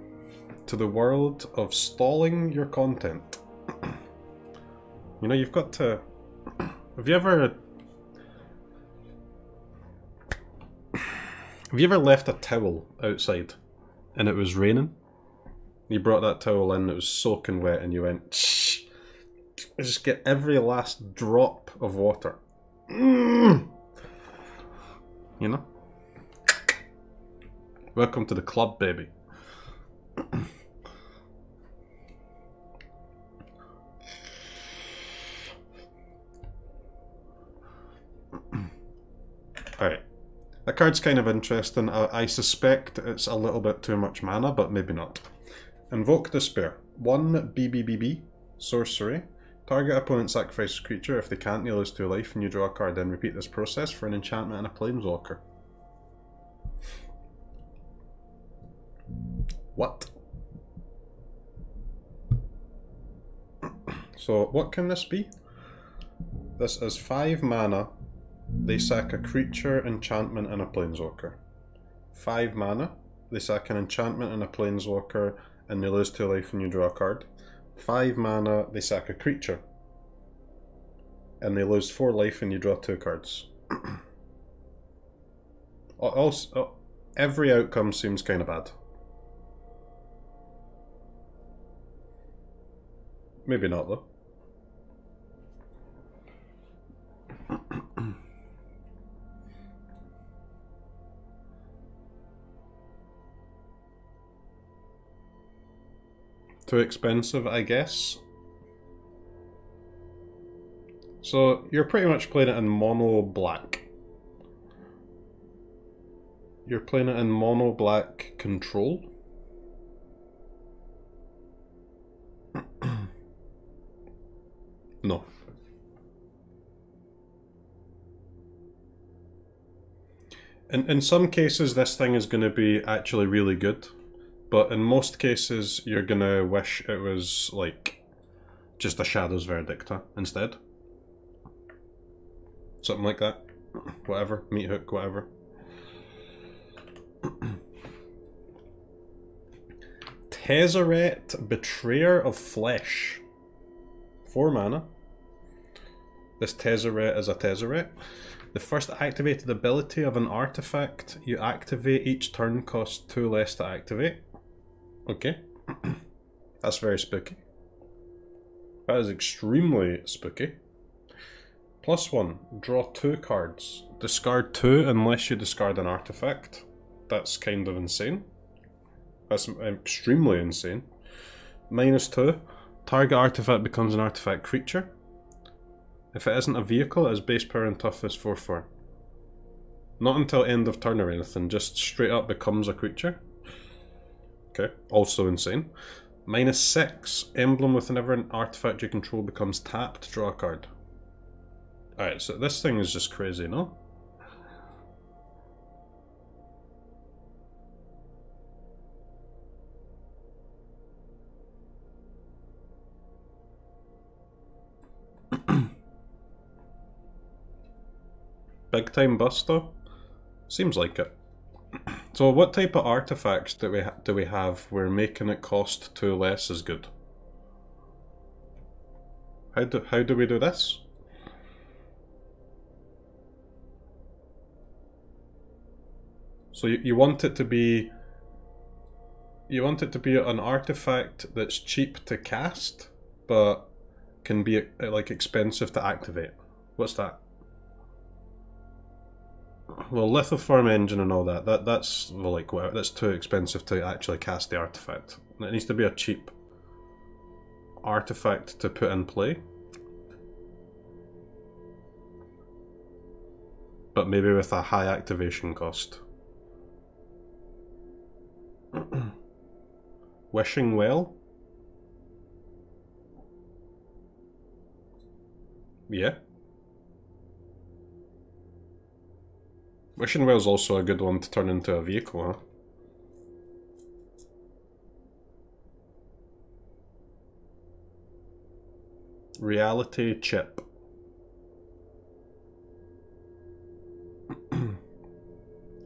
to the world of stalling your content. You know, you've got to... Have you ever left a towel outside and it was raining? You brought that towel in, it was soaking wet, and you went, shh, just get every last drop of water. You know? Welcome to the club, baby. Alright. That card's kind of interesting. I suspect it's a little bit too much mana, but maybe not. Invoke Despair. 1 BBBB, sorcery. Target opponent sacrifices a creature. If they can't, you lose 2 life and you draw a card. Then repeat this process for an enchantment and a planeswalker. What? So, what can this be? This is 5 mana. They sack a creature, enchantment, and a planeswalker. 5 mana. They sack an enchantment and a planeswalker, and they lose 2 life when you draw a card. 5 mana. They sack a creature, and they lose 4 life when you draw 2 cards. Also, every outcome seems kind of bad. Maybe not, though. Too expensive, I guess. So, you're pretty much playing it in mono black. You're playing it in mono black control. No. In some cases, this thing is going to be actually really good. But in most cases, you're gonna wish it was, like, just a Shadow's Verdicta instead. Something like that. Whatever. Meat hook, whatever. Tezzeret, Betrayer of Flesh. 4 mana. This Tezzeret is a Tezzeret. The first activated ability of an artifact you activate each turn costs 2 less to activate. Okay. That's very spooky. That is extremely spooky. +1. Draw 2 cards. Discard 2 unless you discard an artifact. That's kind of insane. That's extremely insane. -2. Target artifact becomes an artifact creature. If it isn't a vehicle, it has base power and toughness 4/4. Not until end of turn or anything, just straight up becomes a creature. Okay, also insane. -6. Emblem with whenever an artifact you control becomes tapped, draw a card. Alright, so this thing is just crazy, no? Big time buster? Seems like it. So what type of artifacts do we have where making it cost 2 less is good? How do we do this? So you want it to be... You want it to be an artifact that's cheap to cast, but can be like expensive to activate. What's that? Well, Lithoform engine and all that's well, like whatever. That's too expensive to actually cast the artifact. It needs to be a cheap artifact to put in play, but maybe with a high activation cost. Wishing Well? Yeah. Wishing Well's also a good one to turn into a vehicle, huh? Reality chip.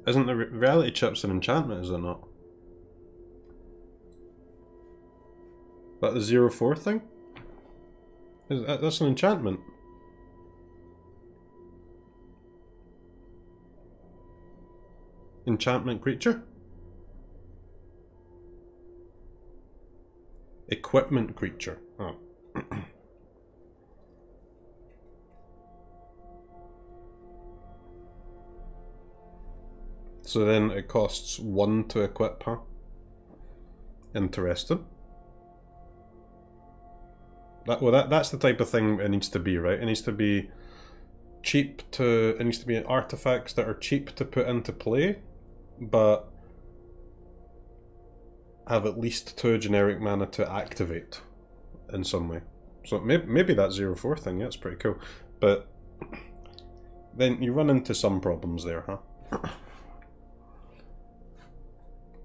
Isn't the reality chip's an enchantment, is it not? That the 0-4 thing? That's an enchantment. Enchantment creature? Equipment creature. Oh. So then it costs 1 to equip, huh? Interesting. That's the type of thing it needs to be, right? It needs to be cheap to... It needs to be artifacts that are cheap to put into play, but have at least 2 generic mana to activate in some way. So maybe that 0-4 thing, yeah, it's pretty cool. But then you run into some problems there, huh?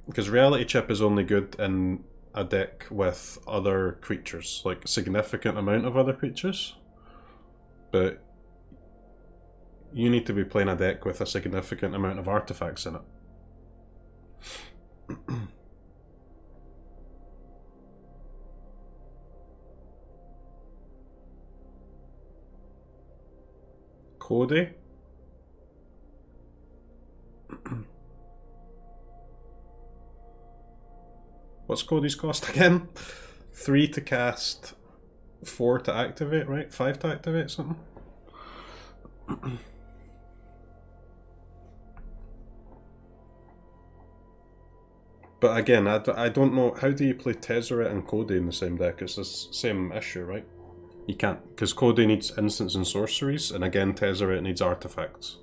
Because Reality Chip is only good in a deck with other creatures, like a significant amount of other creatures. But you need to be playing a deck with a significant amount of artifacts in it. Cody? What's Cody's cost again? 3 to cast, 4 to activate, right? 5 to activate something? But again, I don't know, how do you play Tezzeret and Cody in the same deck? It's the same issue, right? You can't, because Cody needs instants and sorceries, and again Tezzeret needs artifacts.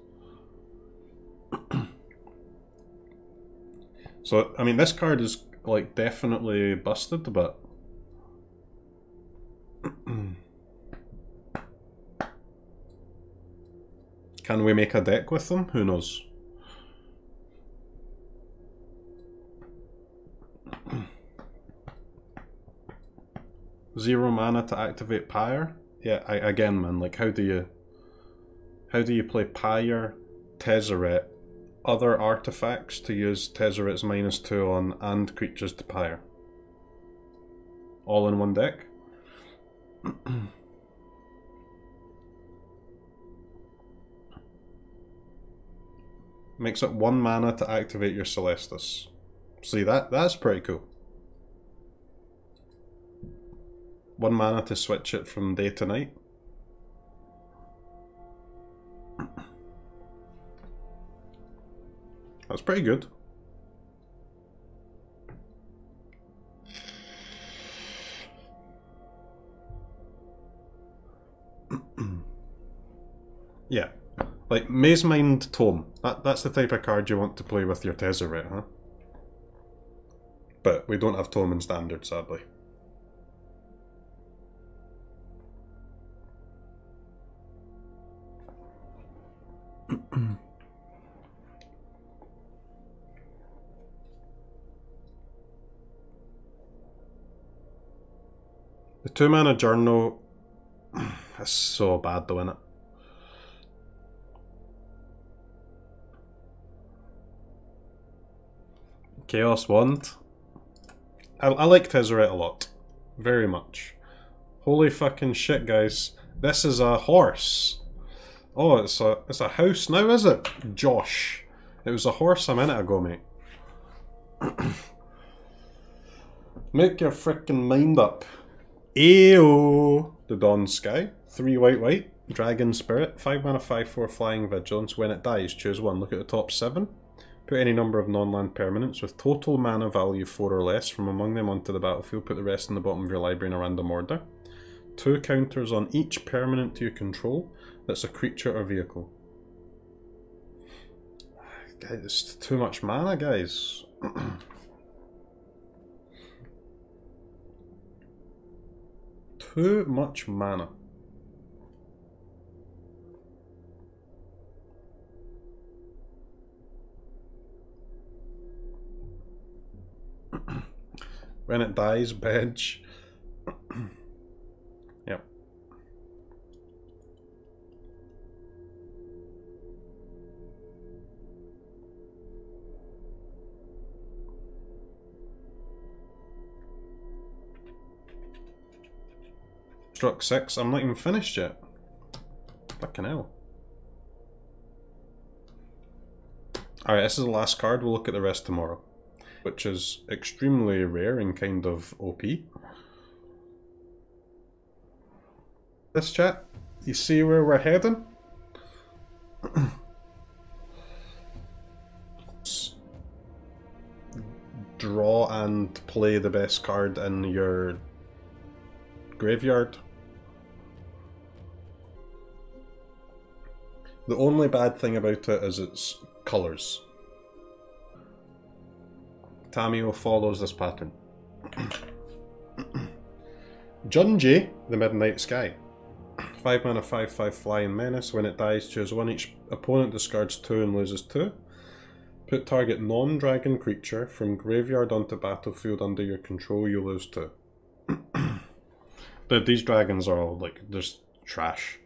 So, I mean, this card is, like, definitely busted, but... Can we make a deck with them? Who knows? Zero mana to activate Pyre? Yeah, again, man, like, how do you play Pyre, Tezzeret, other artifacts to use Tezzeret's -2 on, and creatures to Pyre? All in one deck? Makes it 1 mana to activate your Celestus. See, that's pretty cool. 1 mana to switch it from day to night. That's pretty good. Yeah. Like, Maze Mind Tome. That's the type of card you want to play with your Tezzeret, huh? But we don't have Tome in Standard, sadly. The 2 mana Journal is so bad though, innit? Chaos Wand. I like Tezzeret a lot. Very much. Holy fucking shit, guys. This is a horse. Oh, it's a house now, is it? Josh. It was a horse a minute ago, mate. Make your frickin' mind up. Ayo! The Dawn Sky. 3 white. Dragon Spirit. 5 mana, 5/4 flying vigilance. When it dies, choose 1. Look at the top 7. Put any number of non-land permanents with total mana value 4 or less from among them onto the battlefield. Put the rest in the bottom of your library in a random order. 2 counters on each permanent you control that's a creature or vehicle. Guys, it's too much mana, guys. Too much mana. When it dies, bench. Yep. Struck 6. I'm not even finished yet. Fucking hell. Alright, this is the last card. We'll look at the rest tomorrow. Which is extremely rare and kind of OP. This chat, you see where we're heading? Draw and play the best card in your graveyard. The only bad thing about it is its colours. Tamiyo follows this pattern. Junji, the Midnight Sky. 5 mana 5/5 flying menace. When it dies, choose 1. Each opponent discards 2 and loses 2. Put target non-dragon creature from graveyard onto battlefield under your control, you lose 2. These dragons are all like, just trash.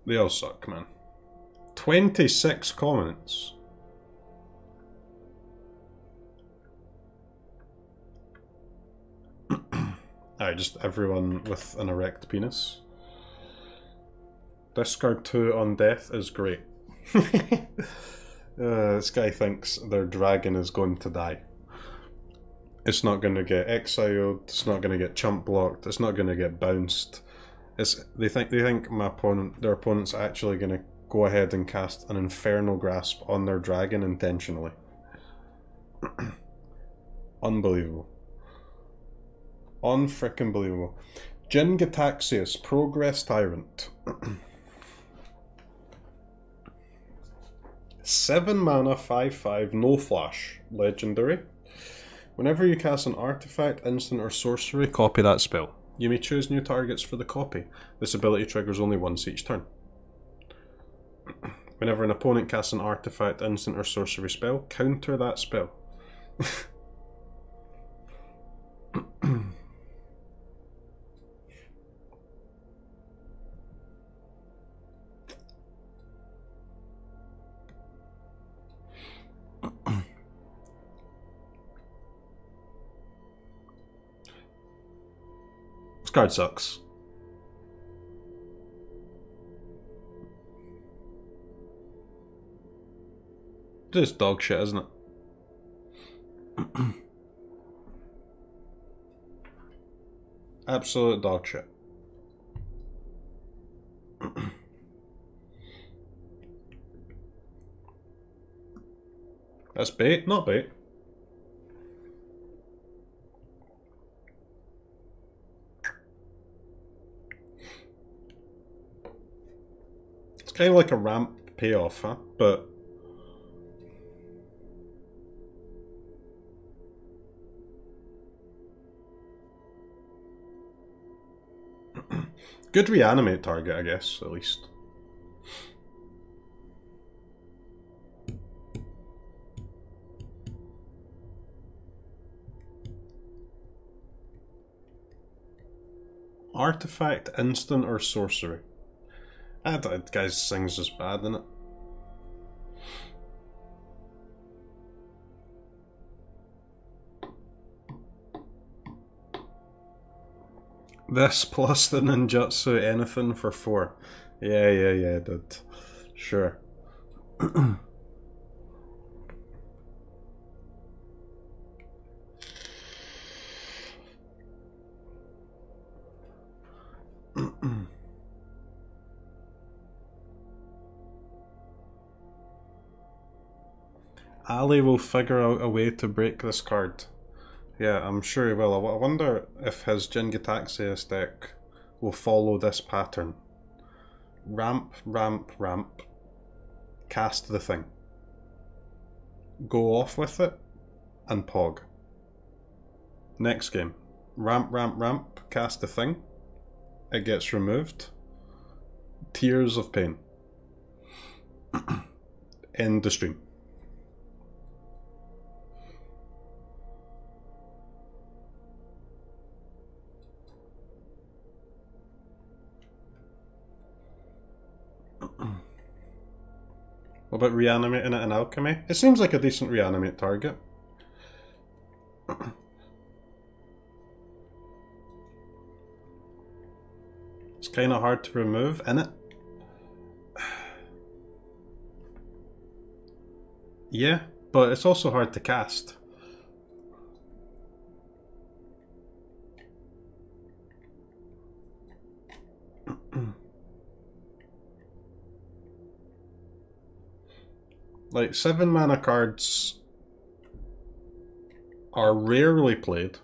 They all suck, man. 26 comments. Alright, just everyone with an erect penis. Discard 2 on death is great. This guy thinks their dragon is going to die. It's not going to get exiled, it's not going to get chump blocked, it's not going to get bounced. They think their opponent's actually going to go ahead and cast an Infernal Grasp on their dragon intentionally. Unbelievable. Unfrickin' believable. Jin Gitaxias, Progress Tyrant. 7 mana 5/5, no flash. Legendary. Whenever you cast an artifact, instant, or sorcery, copy that spell. You may choose new targets for the copy. This ability triggers only once each turn. Whenever an opponent casts an artifact, instant, or sorcery spell, counter that spell. This card sucks. Just dog shit, isn't it? Absolute dog shit. That's bait? Not bait. It's kind of like a ramp payoff, huh? But good reanimate target, I guess, at least. Artifact, instant, or sorcery. That guy's thing's just bad, isn't it? This plus the ninjutsu anything for 4. Yeah, dude. Sure. Ali will figure out a way to break this card. Yeah, I'm sure he will. I wonder if his Jin Gitaxias deck will follow this pattern. Ramp, ramp, ramp. Cast the thing. Go off with it, and pog. Next game. Ramp, ramp, ramp. Cast the thing. It gets removed. Tears of pain. End the stream. What about reanimating it in alchemy? It seems like a decent reanimate target. It's kind of hard to remove, innit? Yeah, but it's also hard to cast. Like, 7 mana cards are rarely played,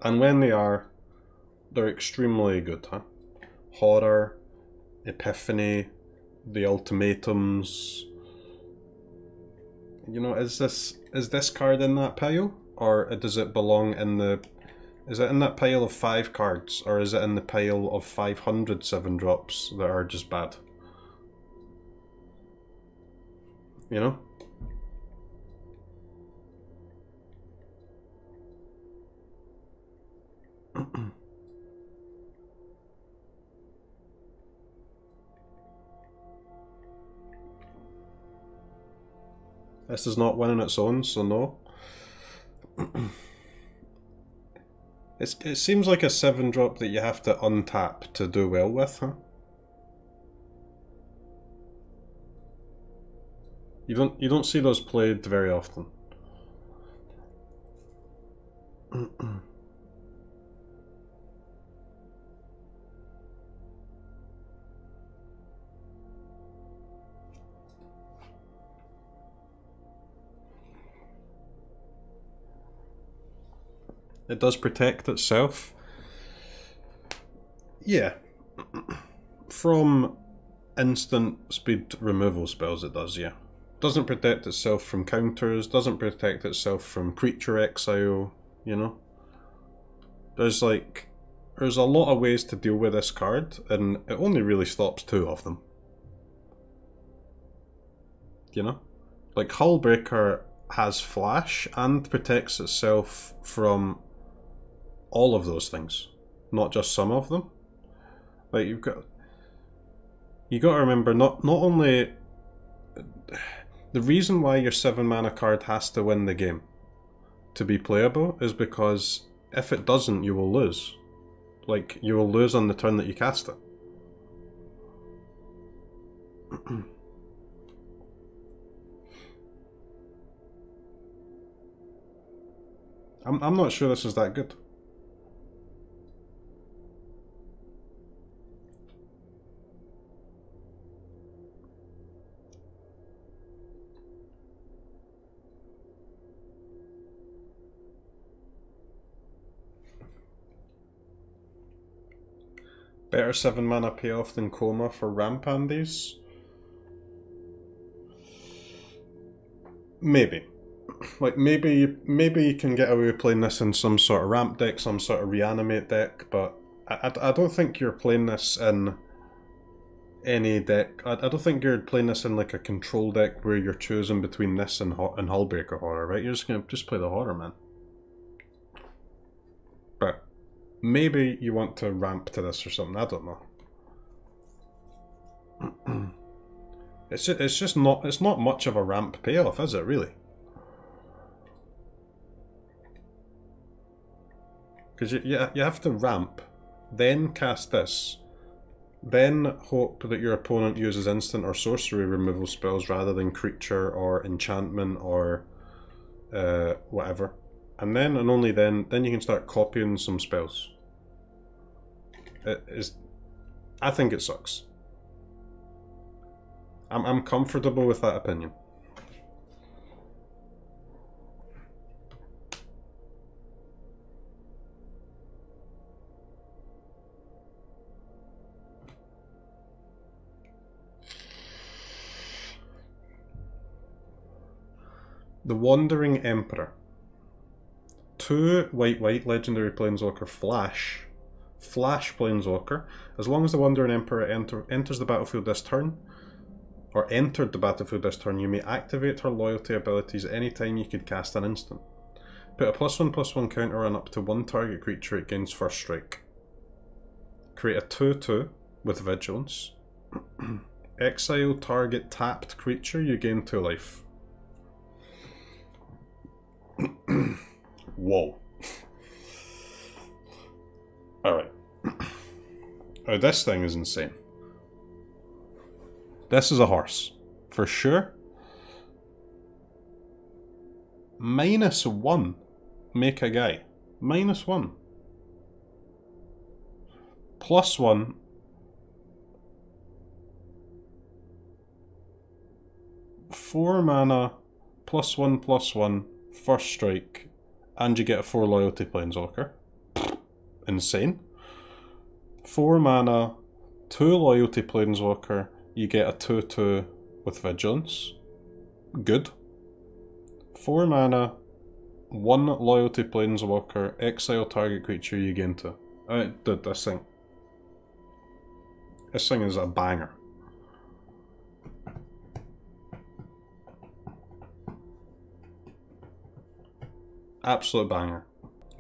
and when they are, they're extremely good, huh? Horror, Epiphany, the Ultimatums. You know, is this card in that pile? Or does it belong in the... Is it in that pile of 5 cards? Or is it in the pile of 500 7-drops that are just bad? You know? This is not winning its own, so no. It seems like a 7-drop that you have to untap to do well with, huh? You don't see those played very often. It does protect itself. Yeah. From instant speed removal spells it does, yeah. Doesn't protect itself from counters, doesn't protect itself from creature exile, you know? There's a lot of ways to deal with this card, and it only really stops 2 of them. You know? Like, Hullbreaker has flash and protects itself from all of those things, not just some of them. Like, you got to remember, not only the reason why your 7 mana card has to win the game to be playable is because if it doesn't, you will lose. Like, you will lose on the turn that you cast it. I'm not sure this is that good. Better 7 mana payoff than Coma for Rampandies? Maybe. Like, maybe you can get away with playing this in some sort of ramp deck, some sort of reanimate deck, but I don't think you're playing this in any deck. I don't think you're playing this in like a control deck where you're choosing between this and Hullbreaker Horror, right? You're just gonna play the Horror, man. But maybe you want to ramp to this or something, I don't know. It's not much of a ramp payoff, is it, really? Because you have to ramp, then cast this, then hope that your opponent uses instant or sorcery removal spells rather than creature or enchantment or whatever. And then, and only then you can start copying some spells. I think it sucks. I'm comfortable with that opinion. The Wandering Emperor. 2 white legendary planeswalker Flash. Flash planeswalker. As long as the Wandering Emperor enters the battlefield this turn, or entered the battlefield this turn, you may activate her loyalty abilities anytime you could cast an instant. Put a +1/+1 counter on up to 1 target creature it gains first strike. Create a 2/2 with Vigilance. Exile target tapped creature, you gain 2 life. Whoa. Alright. Oh, this thing is insane. This is a horse. For sure. -1. Make a guy. -1. +1. Four mana, +1/+1, first strike, and you get a 4 loyalty planeswalker. Insane. 4 mana, 2 loyalty planeswalker, you get a 2/2 with vigilance. Good. 4 mana, 1 loyalty planeswalker, exile target creature, you gain 2. Dude, this thing. This thing is a banger. Absolute banger.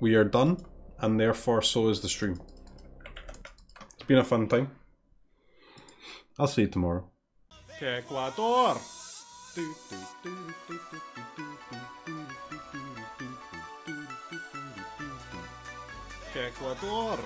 We are done, and therefore so is the stream. It's been a fun time. I'll see you tomorrow. Ecuador! Ecuador!